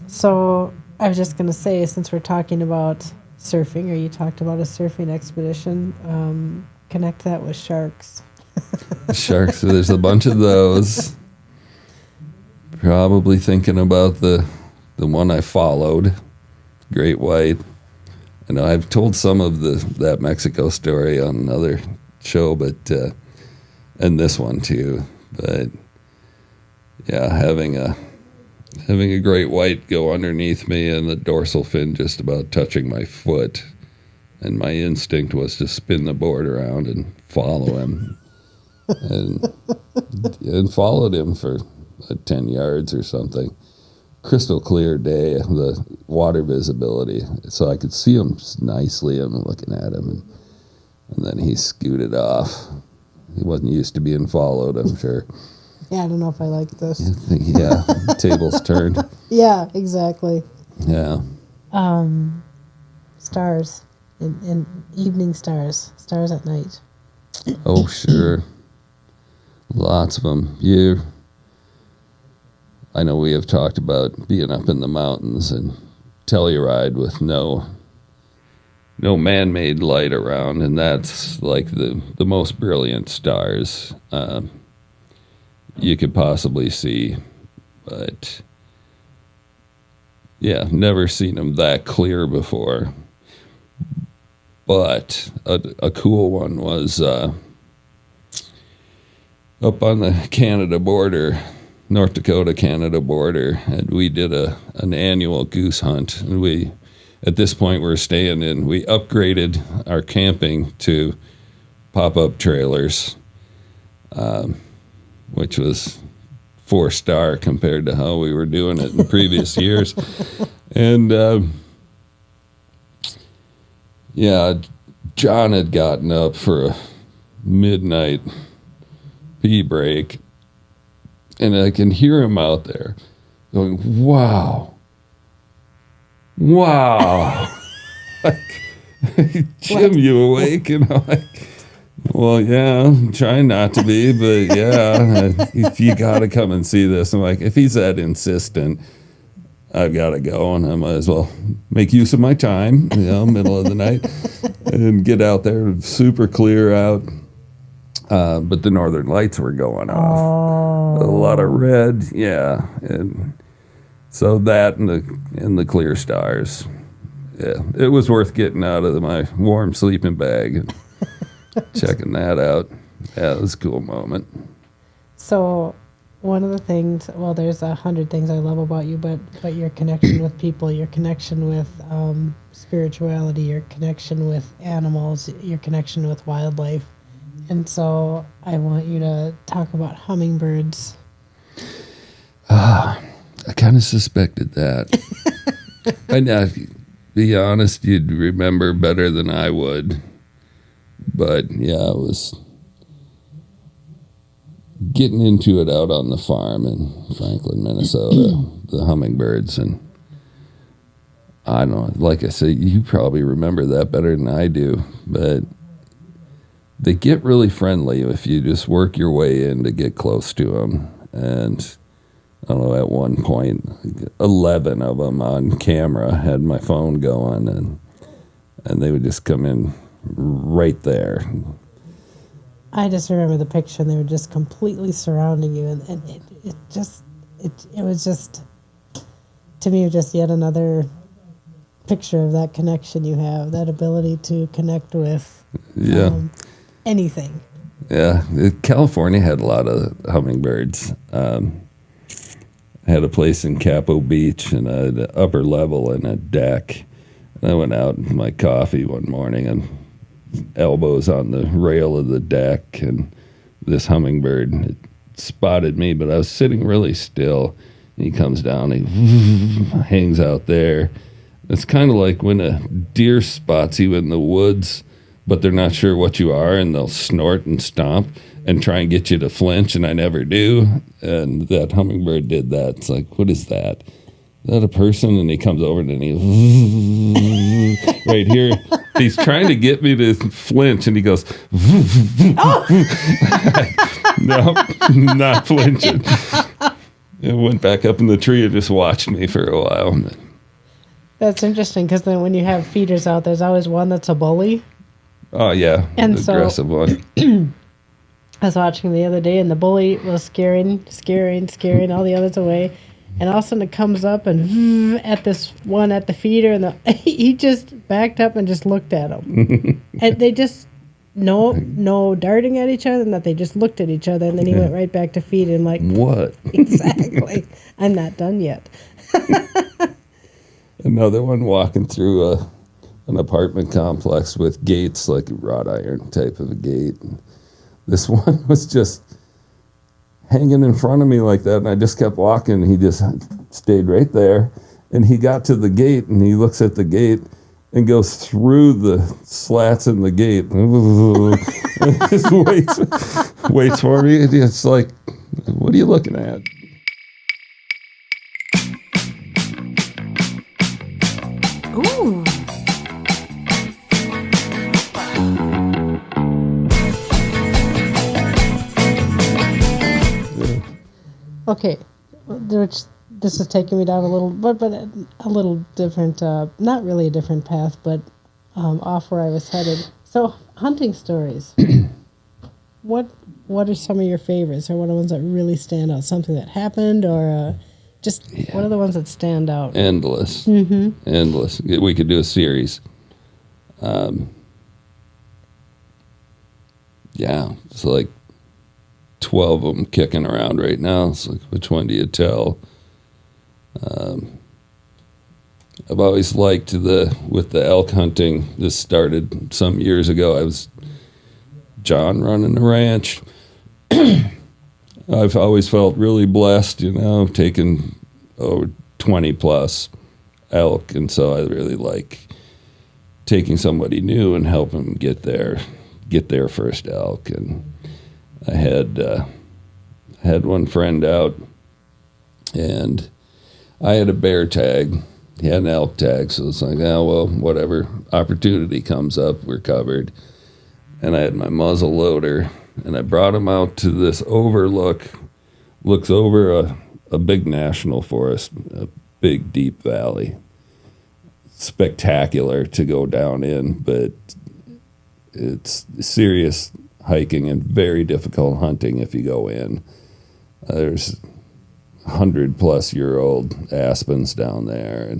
Speaker 1: So I was just going to say, since we're talking about surfing, or you talked about a surfing expedition, connect that with sharks.
Speaker 2: Sharks, there's a bunch of those. Probably thinking about the one I followed, great white. I know I've told some of that Mexico story on another show, but and this one too. But yeah, having a great white go underneath me and the dorsal fin just about touching my foot, and my instinct was to spin the board around and follow him, and followed him for 10 yards or something. Crystal clear day, the water visibility, so I could see him nicely. I'm looking at him, and then he scooted off. He wasn't used to being followed, I'm sure.
Speaker 1: Yeah, I don't know if I like this.
Speaker 2: Yeah, tables turned.
Speaker 1: Yeah, exactly.
Speaker 2: Yeah.
Speaker 1: Stars, and evening stars at night.
Speaker 2: Oh, sure. Lots of them. I know we have talked about being up in the mountains and Telluride with no man-made light around, and that's like the most brilliant stars you could possibly see. But yeah, never seen them that clear before. But a cool one was up on the Canada border, North Dakota-Canada border, and we did an annual goose hunt. And at this point, we upgraded our camping to pop-up trailers, which was 4-star compared to how we were doing it in previous years. And John had gotten up for a midnight pee break, and I can hear him out there going, wow. Like, Jim, you awake? And I'm like, well, yeah, I'm trying not to be, but yeah, you got to come and see this. I'm like, if he's that insistent, I've got to go, and I might as well make use of my time, middle of the night, and get out there. Super clear out. But the northern lights were going off. A lot of red, yeah. And so that and the clear stars. Yeah, it was worth getting out of my warm sleeping bag and checking that out. Yeah, it was a cool moment.
Speaker 1: So one of the things, well, there's 100 things I love about you, but your connection with people, your connection with spirituality, your connection with animals, your connection with wildlife. And so I want you to talk about hummingbirds.
Speaker 2: I kind of suspected that. I know, be honest, you'd remember better than I would. But yeah, it was getting into it out on the farm in Franklin, Minnesota, the hummingbirds. And I don't know, like I said, you probably remember that better than I do. But they get really friendly if you just work your way in to get close to them. And I don't know, at one point, 11 of them on camera had my phone going, and they would just come in right there.
Speaker 1: I just remember the picture, and they were just completely surrounding you, and it was just, to me, just yet another picture of that connection you have, that ability to connect with anything.
Speaker 2: Yeah, California had a lot of hummingbirds. I had a place in Capo Beach and an upper level and a deck. And I went out with my coffee one morning and elbows on the rail of the deck, and this hummingbird spotted me, but I was sitting really still. And he comes down, he hangs out there. It's kind of like when a deer spots you in the woods, but they're not sure what you are, and they'll snort and stomp and try and get you to flinch, and I never do. And that hummingbird did that. It's like, what is that? Is that a person? And he comes over and he right here. He's trying to get me to flinch, and he goes, no, not flinching. It went back up in the tree and just watched me for a while.
Speaker 1: That's interesting, because then when you have feeders out, there's always one that's a bully.
Speaker 2: Oh, yeah,
Speaker 1: and
Speaker 2: the aggressive one.
Speaker 1: I was watching the other day, and the bully was scaring all the others away. And all of a sudden it comes up and at this one at the feeder, and he just backed up and just looked at him. And they just, no darting at each other, and that they just looked at each other, and then he went right back to feeding like,
Speaker 2: what?
Speaker 1: Exactly. I'm not done yet.
Speaker 2: Another one walking through an apartment complex with gates, like a wrought iron type of a gate. And this one was just hanging in front of me like that, and I just kept walking. He just stayed right there, and he got to the gate, and he looks at the gate and goes through the slats in the gate. And just waits for me. And it's like, what are you looking at?
Speaker 1: Ooh. Okay, which this is taking me down a little, but a little different, not really a different path, but off where I was headed. So, hunting stories. What are some of your favorites, or what are the ones that really stand out? Something that happened, or what are the ones that stand out?
Speaker 2: Endless.
Speaker 1: Mm-hmm.
Speaker 2: Endless. We could do a series. It's like 12 of them kicking around right now. It's like, which one do you tell? I've always liked with the elk hunting. This started some years ago. I was John running the ranch. I've always felt really blessed, taking over 20 plus elk. And so I really like taking somebody new and helping them get their first elk. And I had one friend out, and I had a bear tag. He had an elk tag, so it's like, whatever. Opportunity comes up, we're covered. And I had my muzzle loader, and I brought him out to this overlook. Looks over a big national forest, a big, deep valley. Spectacular to go down in, but it's serious hiking and very difficult hunting if you go in. There's 100-plus-year-old aspens down there,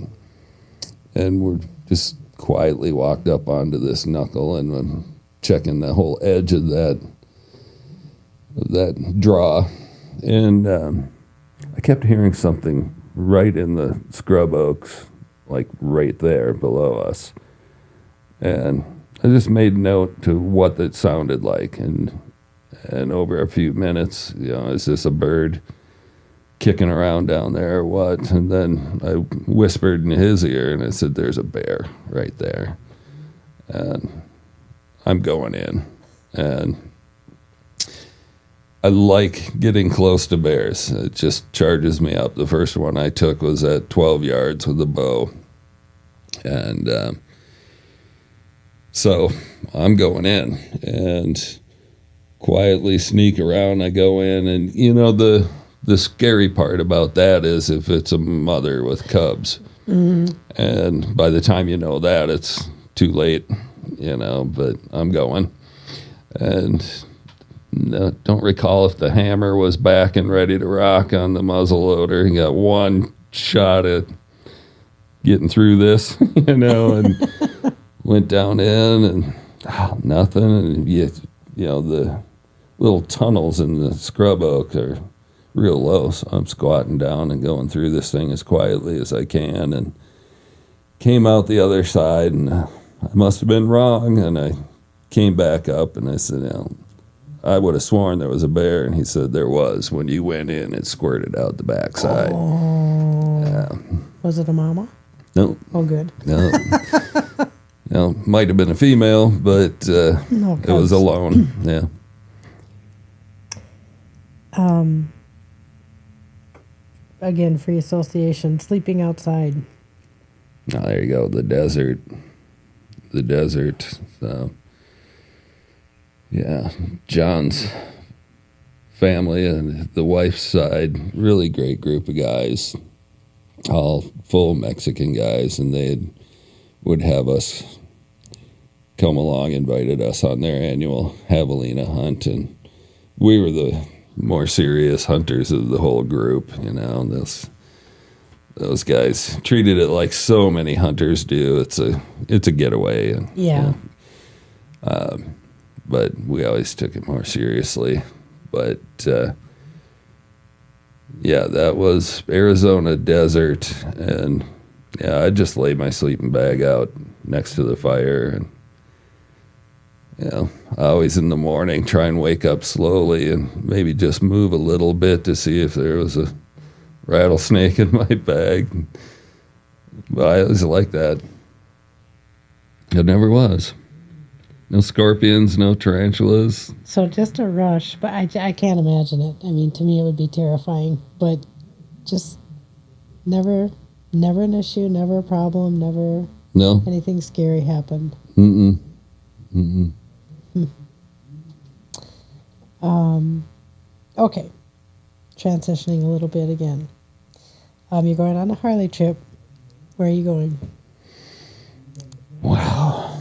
Speaker 2: and we're just quietly walked up onto this knuckle, and I'm checking the whole edge of that draw, and I kept hearing something right in the scrub oaks, like right there below us. And I just made note to what it sounded like, and over a few minutes, is this a bird kicking around down there or what? And then I whispered in his ear and I said, there's a bear right there. And I'm going in. And I like getting close to bears. It just charges me up. The first one I took was at 12 yards with a bow. And so I'm going in and quietly sneak around. I go in, and the scary part about that is if it's a mother with cubs. Mm-hmm. And by the time you know that, it's too late, but I'm going. And don't recall if the hammer was back and ready to rock on the muzzle loader. He got one shot at getting through this, and went down in and nothing. And the little tunnels in the scrub oak are real low, so I'm squatting down and going through this thing as quietly as I can, and came out the other side, and I must have been wrong, and I came back up, and I said, I would have sworn there was a bear, and he said there was. When you went in, it squirted out the backside.
Speaker 1: Oh. Was it a mama?
Speaker 2: No.
Speaker 1: Oh, good.
Speaker 2: No. Might have been a female, but it was alone. Yeah.
Speaker 1: Again, free association, sleeping outside.
Speaker 2: Oh, there you go. The desert. So, yeah, John's family and the wife's side, really great group of guys, all full Mexican guys, and would have us come along, invited us on their annual javelina hunt, and we were the more serious hunters of the whole group. Those guys treated it like so many hunters do. It's a getaway, and
Speaker 1: yeah.
Speaker 2: But we always took it more seriously. But that was Arizona desert, and I just laid my sleeping bag out next to the fire, and always in the morning try and wake up slowly and maybe just move a little bit to see if there was a rattlesnake in my bag. But I always like that. It never was. No scorpions, no tarantulas.
Speaker 1: So just a rush, but I can't imagine it. I mean, to me it would be terrifying, but just never an issue, never a problem, never anything scary happened.
Speaker 2: Mm-mm.
Speaker 1: Okay, transitioning a little bit again. You're going on a Harley trip. Where are you going?
Speaker 2: Wow.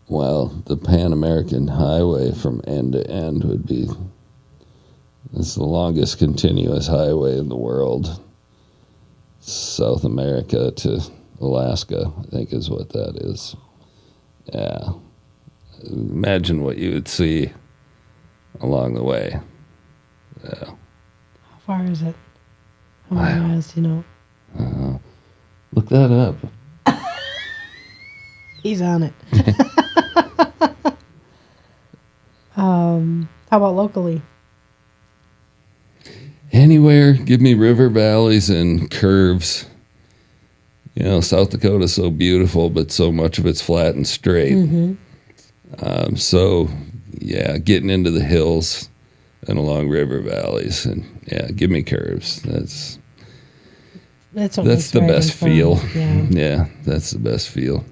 Speaker 2: Well, the Pan American Highway from end to end would be, it's the longest continuous highway in the world. South America to Alaska, I think is what that is. Yeah. Imagine what you would see along the way. Yeah.
Speaker 1: How far is it? How many miles do you know?
Speaker 2: Look that up.
Speaker 1: He's on it. How about locally?
Speaker 2: Anywhere. Give me river valleys and curves. South Dakota's so beautiful, but so much of it's flat and straight. Mm-hmm. Getting into the hills and along river valleys, and give me curves. That's the best feel. Yeah, that's the best feel.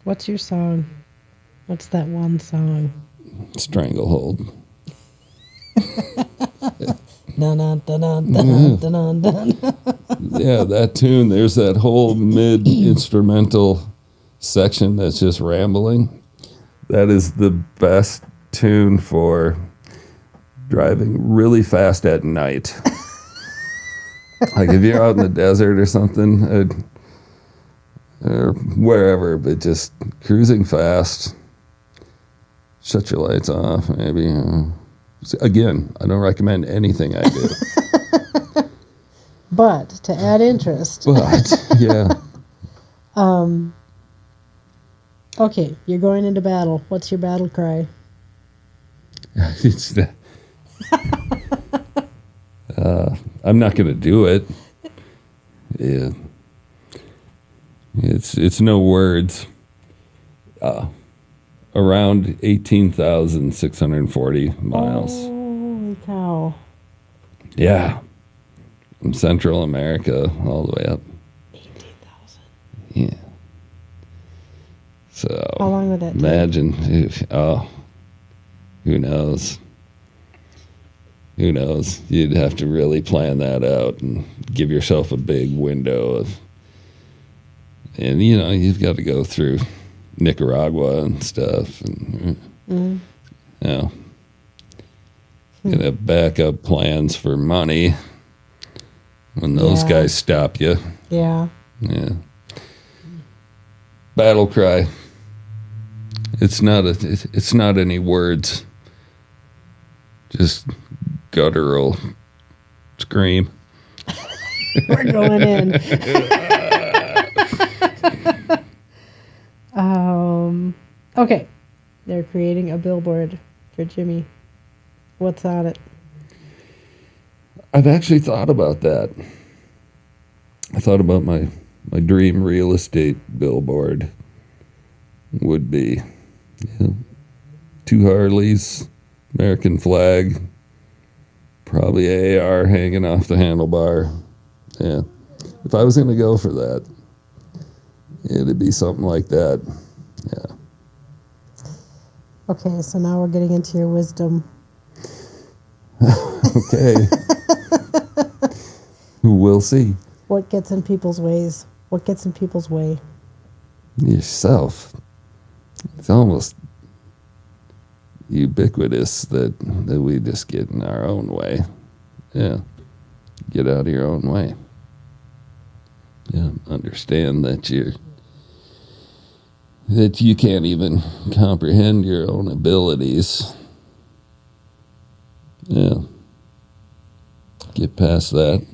Speaker 1: What's your song? What's that one song?
Speaker 2: Stranglehold. Yeah, that tune. There's that whole mid-instrumental section that's just rambling. That is the best tune for driving really fast at night. Like if you're out in the desert or something, or wherever, but just cruising fast, shut your lights off, maybe. Again, I don't recommend anything I do.
Speaker 1: But to add interest.
Speaker 2: But, yeah.
Speaker 1: Okay, you're going into battle. What's your battle cry?
Speaker 2: It's the, I'm not going to do it. Yeah. It's no words. Around 18,640 miles.
Speaker 1: Holy cow.
Speaker 2: Yeah. From Central America all the way up.
Speaker 1: 18,000.
Speaker 2: Yeah. So
Speaker 1: How long would that take?
Speaker 2: imagine if, who knows? Who knows? You'd have to really plan that out and give yourself a big window of, and you've got to go through Nicaragua and stuff, and gonna backup plans for money when those guys stop you.
Speaker 1: Yeah.
Speaker 2: Yeah. Battle cry. It's not any words. Just guttural scream.
Speaker 1: We're going in. Okay. They're creating a billboard for Jimmy. What's on it?
Speaker 2: I've actually thought about that. I thought about my dream real estate billboard would be 2 Harleys, American flag, probably AR hanging off the handlebar. Yeah. If I was going to go for that, it'd be something like that. Yeah.
Speaker 1: Okay, so now we're getting into your wisdom.
Speaker 2: Okay. We'll see.
Speaker 1: What gets in people's ways? What gets in people's way?
Speaker 2: Yourself. It's almost ubiquitous that we just get in our own way. Yeah. Get out of your own way. Yeah. Understand that you can't even comprehend your own abilities. Yeah. Get past that.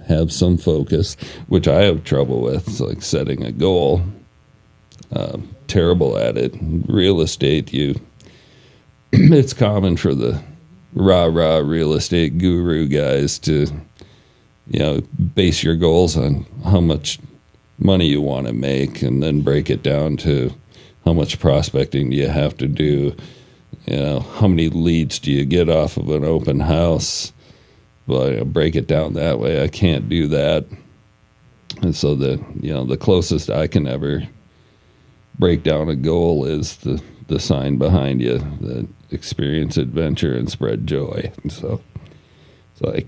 Speaker 2: Have some focus, which I have trouble with. It's like setting a goal. Terrible at it. Real estate, it's common for the rah-rah real estate guru guys to, base your goals on how much money you want to make and then break it down to how much prospecting do you have to do, how many leads do you get off of an open house. Well, break it down that way. I can't do that. And so the closest I can ever break down a goal is the sign behind you, that experience adventure and spread joy. And so it's like,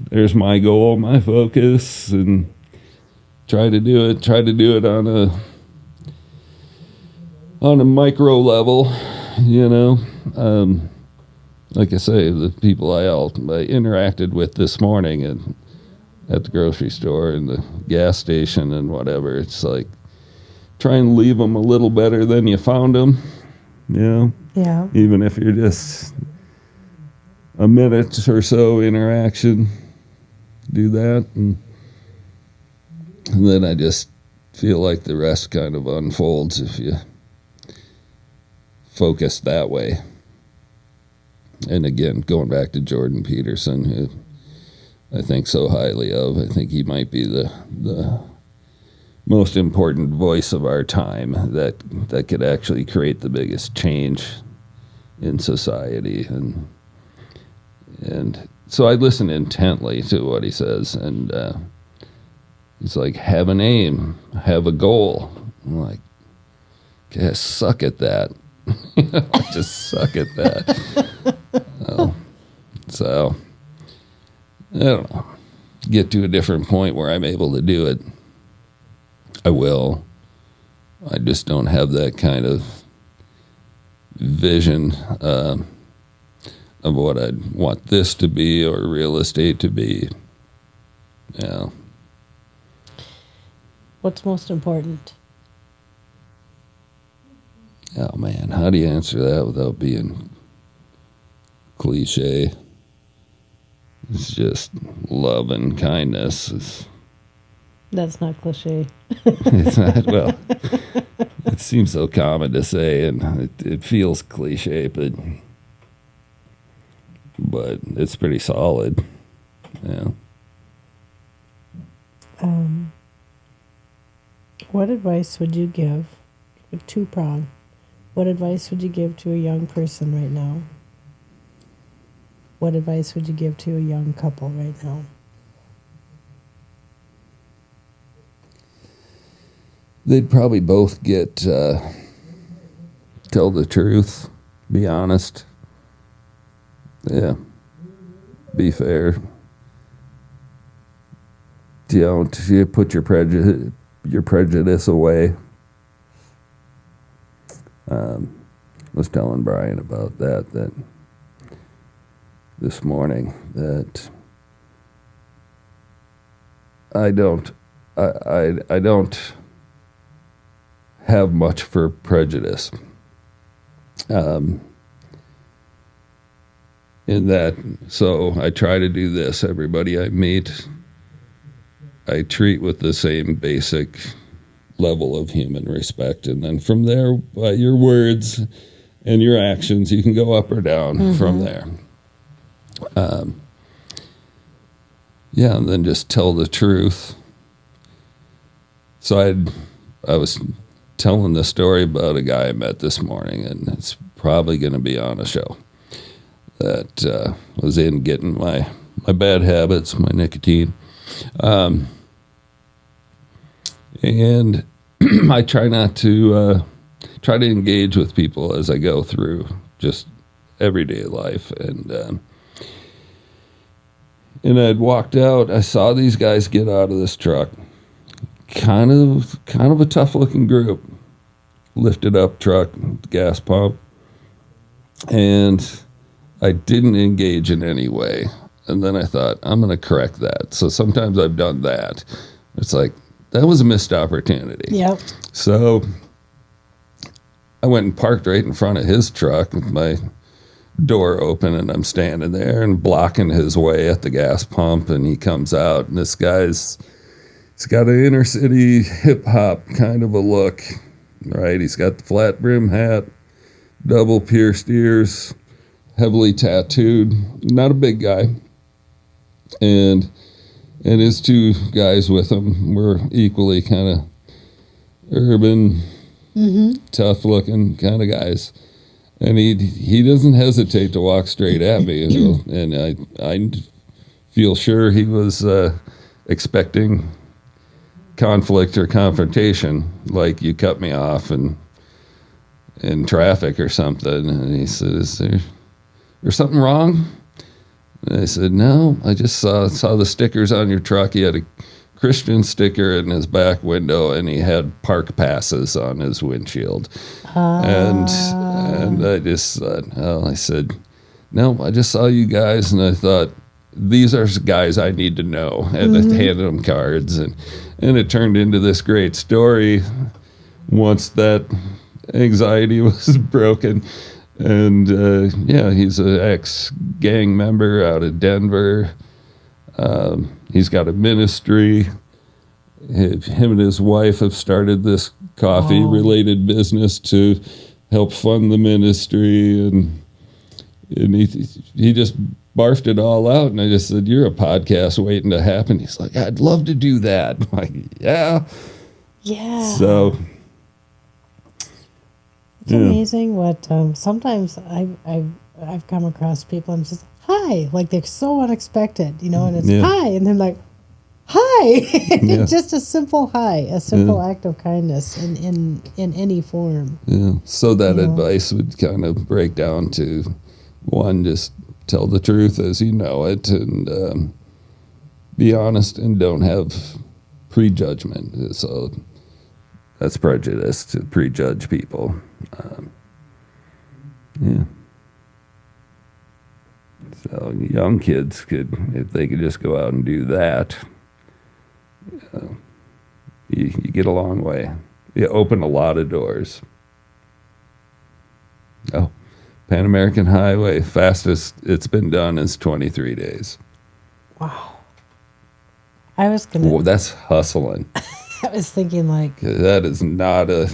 Speaker 2: there's my goal, my focus, and try to do it on a micro level, like I say, the people I interacted with this morning at the grocery store and the gas station and whatever, it's like, try and leave them a little better than you found them,
Speaker 1: Yeah.
Speaker 2: even if you're just a minute or so interaction, do that. And then I just feel like the rest kind of unfolds if you focus that way. And again, going back to Jordan Peterson, who I think so highly of, I think he might be the most important voice of our time that could actually create the biggest change in society. And so I listen intently to what he says, and he's like, have an aim, have a goal. I'm like, okay, I suck at that. I just suck at that. So, I don't know. Get to a different point where I'm able to do it. I will. I just don't have that kind of vision of what I'd want this to be or real estate to be. Yeah.
Speaker 1: What's most important?
Speaker 2: Oh man, how do you answer that without being cliche? It's just love and kindness.
Speaker 1: That's not cliche.
Speaker 2: It's not, well, it seems so common to say, and it feels cliche, but it's pretty solid. Yeah.
Speaker 1: What advice would you give? Two-prong. What advice would you give to a young person right now? What advice would you give to a young couple right now?
Speaker 2: They'd probably both get tell the truth, be honest. Yeah. Be fair. You put your prejudice away. Was telling Brian about that this morning, that I don't have much for prejudice. In that, so I try to do this. Everybody I meet, I treat with the same basic level of human respect. And then from there, by your words and your actions, you can go up or down from there. Yeah, and then just tell the truth. So I was telling the story about a guy I met this morning, and it's probably going to be on a show, that was in getting my bad habits, my nicotine. And I try not to engage with people as I go through just everyday life. And I'd walked out, I saw these guys get out of this truck. Kind of a tough looking group. Lifted up truck, gas pump. And I didn't engage in any way. And then I thought, I'm going to correct that. So sometimes I've done that. It's like, that was a missed opportunity.
Speaker 1: Yep.
Speaker 2: So I went and parked right in front of his truck with my door open, and I'm standing there and blocking his way at the gas pump, and he comes out, and he's got an inner city hip hop kind of a look, right? He's got the flat brim hat, double pierced ears, heavily tattooed, not a big guy. And his two guys with him were equally kind of urban, tough looking kind of guys. And he doesn't hesitate to walk straight at me. And I feel sure he was expecting conflict or confrontation, like you cut me off in traffic or something. And he said, is there something wrong? And I said, no, I just saw the stickers on your truck. He had a Christian sticker in his back window, and he had park passes on his windshield. And I just thought, I said, no, I just saw you guys, and I thought, these are guys I need to know. And I handed them cards, and it turned into this great story once that anxiety was broken. And he's an ex-gang member out of Denver. He's got a ministry. Him and his wife have started this coffee-related business to help fund the ministry. And he just barfed it all out. And I just said, you're a podcast waiting to happen. He's like, I'd love to do that. I'm like, yeah.
Speaker 1: Yeah.
Speaker 2: So...
Speaker 1: It's amazing what sometimes I've come across people and just hi, like they're so unexpected, and it's hi, and they're like hi. It's just a simple hi, a simple act of kindness in any form. Yeah.
Speaker 2: So that advice would kind of break down to one, just tell the truth as you know it, and be honest, and don't have prejudgment. So that's prejudice, to prejudge people. So young kids if they could just go out and do that, you get a long way. You open a lot of doors. Pan American Highway, fastest it's been done is 23 days.
Speaker 1: Wow. I was gonna.
Speaker 2: Whoa, that's hustling.
Speaker 1: I was thinking like
Speaker 2: That is not a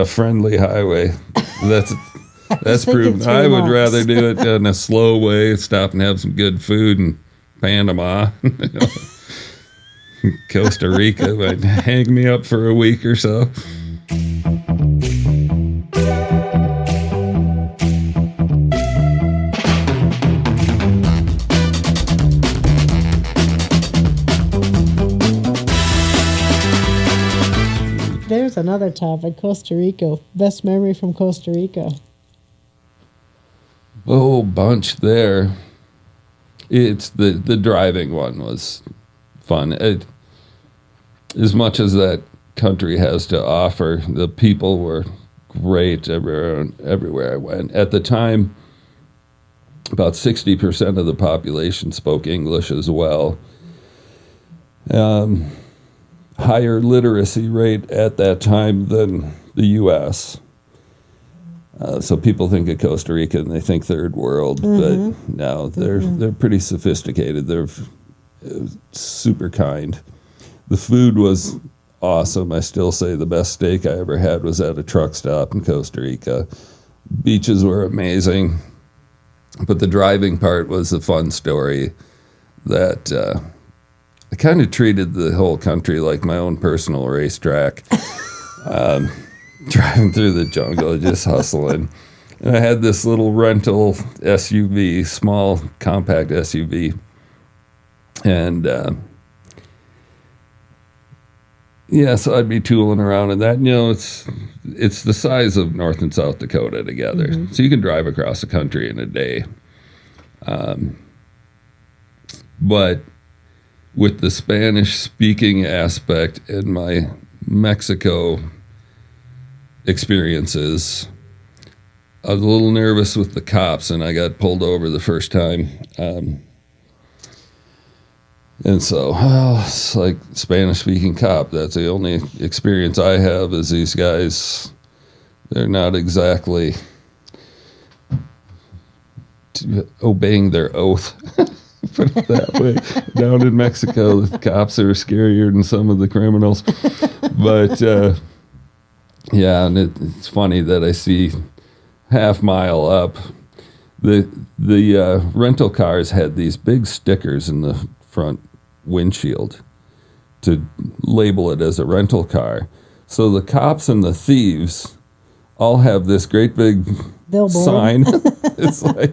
Speaker 2: friendly highway. That's
Speaker 1: thinking
Speaker 2: proven.
Speaker 1: 3
Speaker 2: I would
Speaker 1: months.
Speaker 2: rather do it in a slow way. Stop and have some good food in Panama. Costa Rica might hang me up for a week or so.
Speaker 1: there's another topic, Costa Rica. Best memory from Costa Rica.
Speaker 2: Oh, bunch there. It's the driving one was fun. As much as that country has to offer, the people were great everywhere I went. At the time, about 60% of the population spoke English as well. Higher literacy rate at that time than the U.S. So people think of Costa Rica and they think third world, but no, they're pretty sophisticated. They're super kind. The food was awesome. I still say the best steak I ever had was at a truck stop in Costa Rica. Beaches were amazing, but the driving part was a fun story that I kind of treated the whole country like my own personal racetrack. Driving through the jungle, just hustling. And I had this little rental SUV, small compact SUV. And so I'd be tooling around in that. And, it's the size of North and South Dakota together. So you can drive across the country in a day. But with the Spanish-speaking aspect in my Mexico experiences, I was a little nervous with the cops, and I got pulled over the first time. And so, it's like Spanish-speaking cop. That's the only experience I have is these guys, they're not exactly obeying their oath. Put it that way. Down in Mexico, the cops are scarier than some of the criminals. But, and it's funny that I see half mile up, the rental cars had these big stickers in the front windshield to label it as a rental car. So the cops and the thieves all have this great big
Speaker 1: Billboard
Speaker 2: sign. It's like,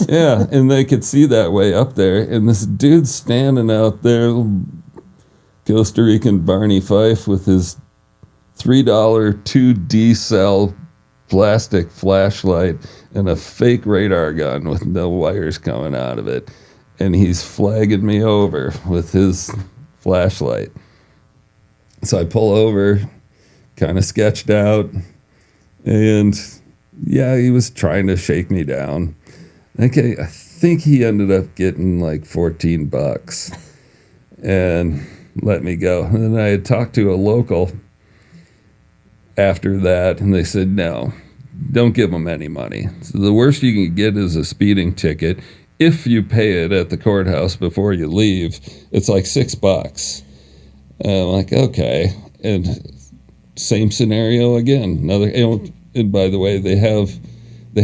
Speaker 2: and they could see that way up there. And this dude's standing out there, Costa Rican Barney Fife, with his $3 2D cell plastic flashlight and a fake radar gun with no wires coming out of it. And he's flagging me over with his flashlight. So I pull over, kind of sketched out, and he was trying to shake me down. Okay, I think he ended up getting like $14 and let me go. And then I had talked to a local after that, and they said, no, don't give them any money. So the worst you can get is a speeding ticket. If you pay it at the courthouse before you leave, it's like $6. And I'm like, okay. And same scenario again. And by the way, they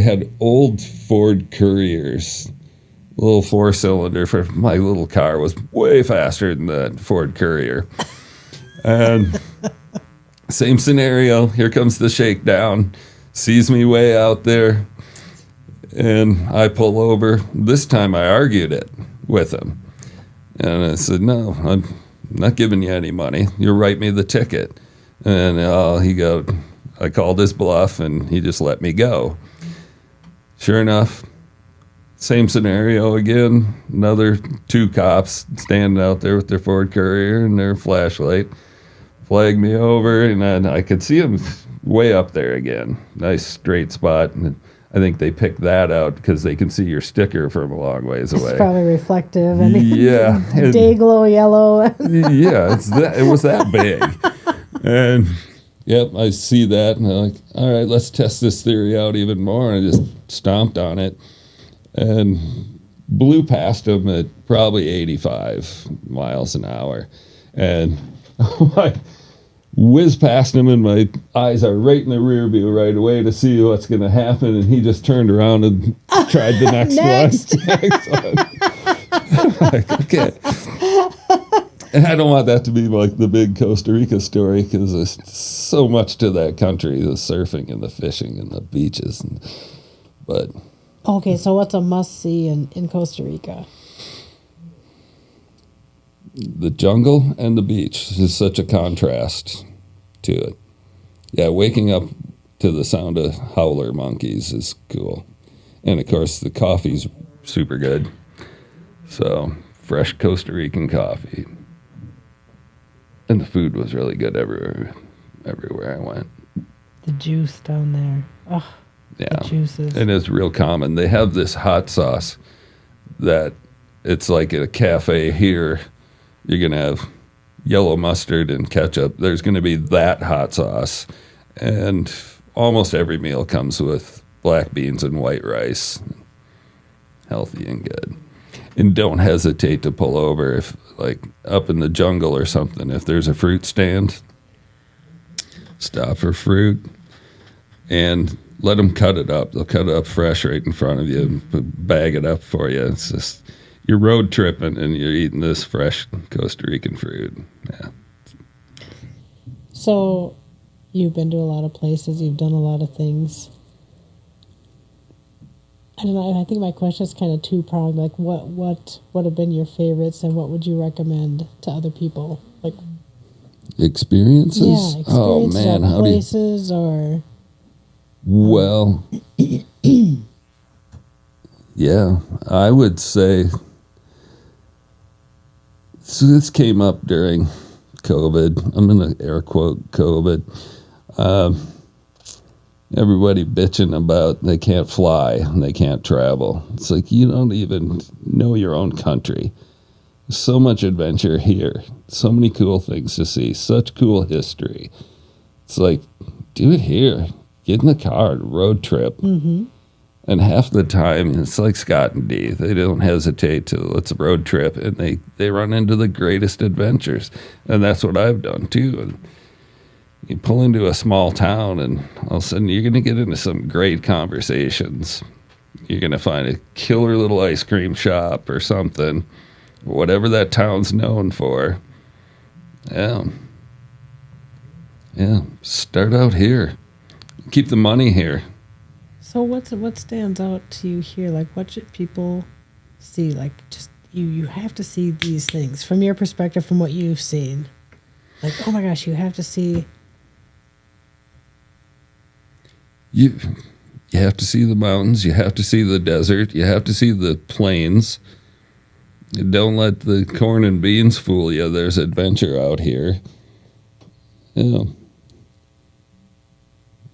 Speaker 2: had old Ford Couriers, little 4-cylinder for my little car was way faster than that Ford Courier. And same scenario. Here comes the shakedown. Sees me way out there. And I pull over. This time I argued it with him. And I said, no, I'm not giving you any money. You write me the ticket. And I called his bluff, and he just let me go. Sure enough, same scenario again. Another 2 cops standing out there with their Ford Courier and their flashlight. Flagged me over, and I could see him way up there again. Nice straight spot. And I think they picked that out because they can see your sticker from a long ways away.
Speaker 1: It's probably reflective. And
Speaker 2: and
Speaker 1: day glow yellow.
Speaker 2: it was that big. And Yep, I see that, and I'm like, all right, let's test this theory out even more. And I just stomped on it and blew past him at probably 85 miles an hour. And I whiz past him, and my eyes are right in the rear view right away to see what's going to happen. And he just turned around and tried the next one. Like, okay. And I don't want that to be like the big Costa Rica story, because there's so much to that country, the surfing and the fishing and the beaches. But
Speaker 1: okay, so what's a must-see in Costa Rica?
Speaker 2: the jungle and the beach is such a contrast to it. Yeah, waking up to the sound of howler monkeys is cool. And of course, the coffee's super good. So, fresh Costa Rican coffee. And the food was really good everywhere I went.
Speaker 1: The juice down there. Oh,
Speaker 2: yeah.
Speaker 1: the juices.
Speaker 2: And it's real common. They have this hot sauce that it's like at a cafe here. You're going to have yellow mustard and ketchup. There's going to be that hot sauce. And almost every meal comes with black beans and white rice. Healthy and good. And don't hesitate to pull over if, like, up in the jungle or something, if there's a fruit stand, stop for fruit and let them cut it up. They'll cut it up fresh right in front of you and bag it up for you. It's just, you're road tripping and you're eating this fresh Costa Rican fruit. Yeah.
Speaker 1: So, you've been to a lot of places. You've done a lot of things. I don't know. I think my question is kind of two-pronged. Like, what have been your favorites, and what would you recommend to other people? Like
Speaker 2: experiences?
Speaker 1: Yeah, experiences.
Speaker 2: Oh man,
Speaker 1: or
Speaker 2: how do you?
Speaker 1: Places or.
Speaker 2: Well, yeah, I would say. So this came up during COVID. I'm going to air quote COVID. Everybody bitching about they can't fly and they can't travel. It's like, you don't even know your own country. So much adventure here. So many cool things to see. Such cool history. It's like, do it here. Get in the car and road trip.
Speaker 1: Mm-hmm.
Speaker 2: And half the time, it's like Scott and Dee. They don't hesitate to, let's road trip. And they run into the greatest adventures. And that's what I've done, too. And you pull into a small town, and all of a sudden, you're going to get into some great conversations. You're going to find a killer little ice cream shop or something. Whatever that town's known for. Yeah. Yeah. Start out here. Keep the money here.
Speaker 1: So what stands out to you here? Like, what should people see? Like, just you have to see these things from your perspective, from what you've seen. Like, oh my gosh, you have to see.
Speaker 2: You have to see the mountains. You have to see the desert. You have to see the plains. Don't let the corn and beans fool you. There's adventure out here.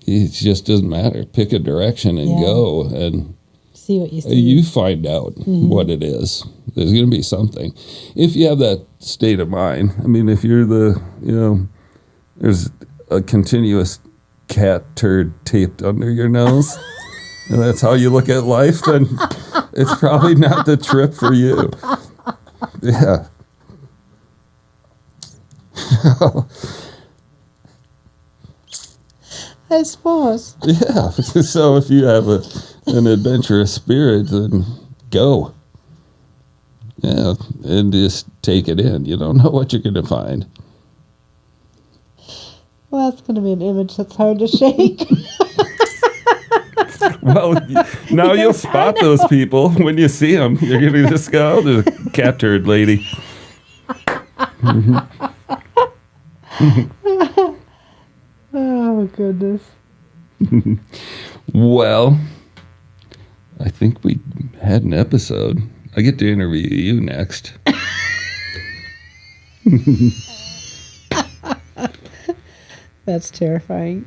Speaker 2: It just doesn't matter. Pick a direction and go, and
Speaker 1: see what you see.
Speaker 2: You find out what it is. There's going to be something. If you have that state of mind, I mean, if you're there's a continuous cat turd taped under your nose, and that's how you look at life, then it's probably not the trip for you. Yeah.
Speaker 1: I suppose.
Speaker 2: Yeah. So if you have an adventurous spirit, then go. Yeah. And just take it in. You don't know what you're going to find.
Speaker 1: Well, that's going to be an image that's hard to shake.
Speaker 2: Well, now you'll spot those people when you see them. You're going to just go, oh, there's a cat turd lady.
Speaker 1: Oh, goodness.
Speaker 2: Well, I think we had an episode. I get to interview you next.
Speaker 1: That's terrifying.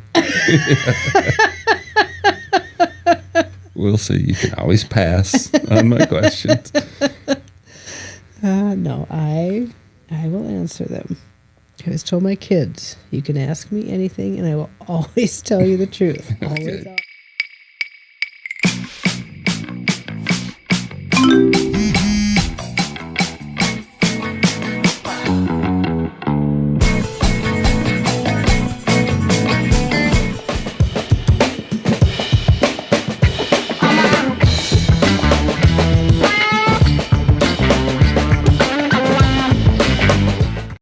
Speaker 2: We'll see. You can always pass on my questions.
Speaker 1: No, I will answer them. I always told my kids, you can ask me anything and I will always tell you the truth. Always.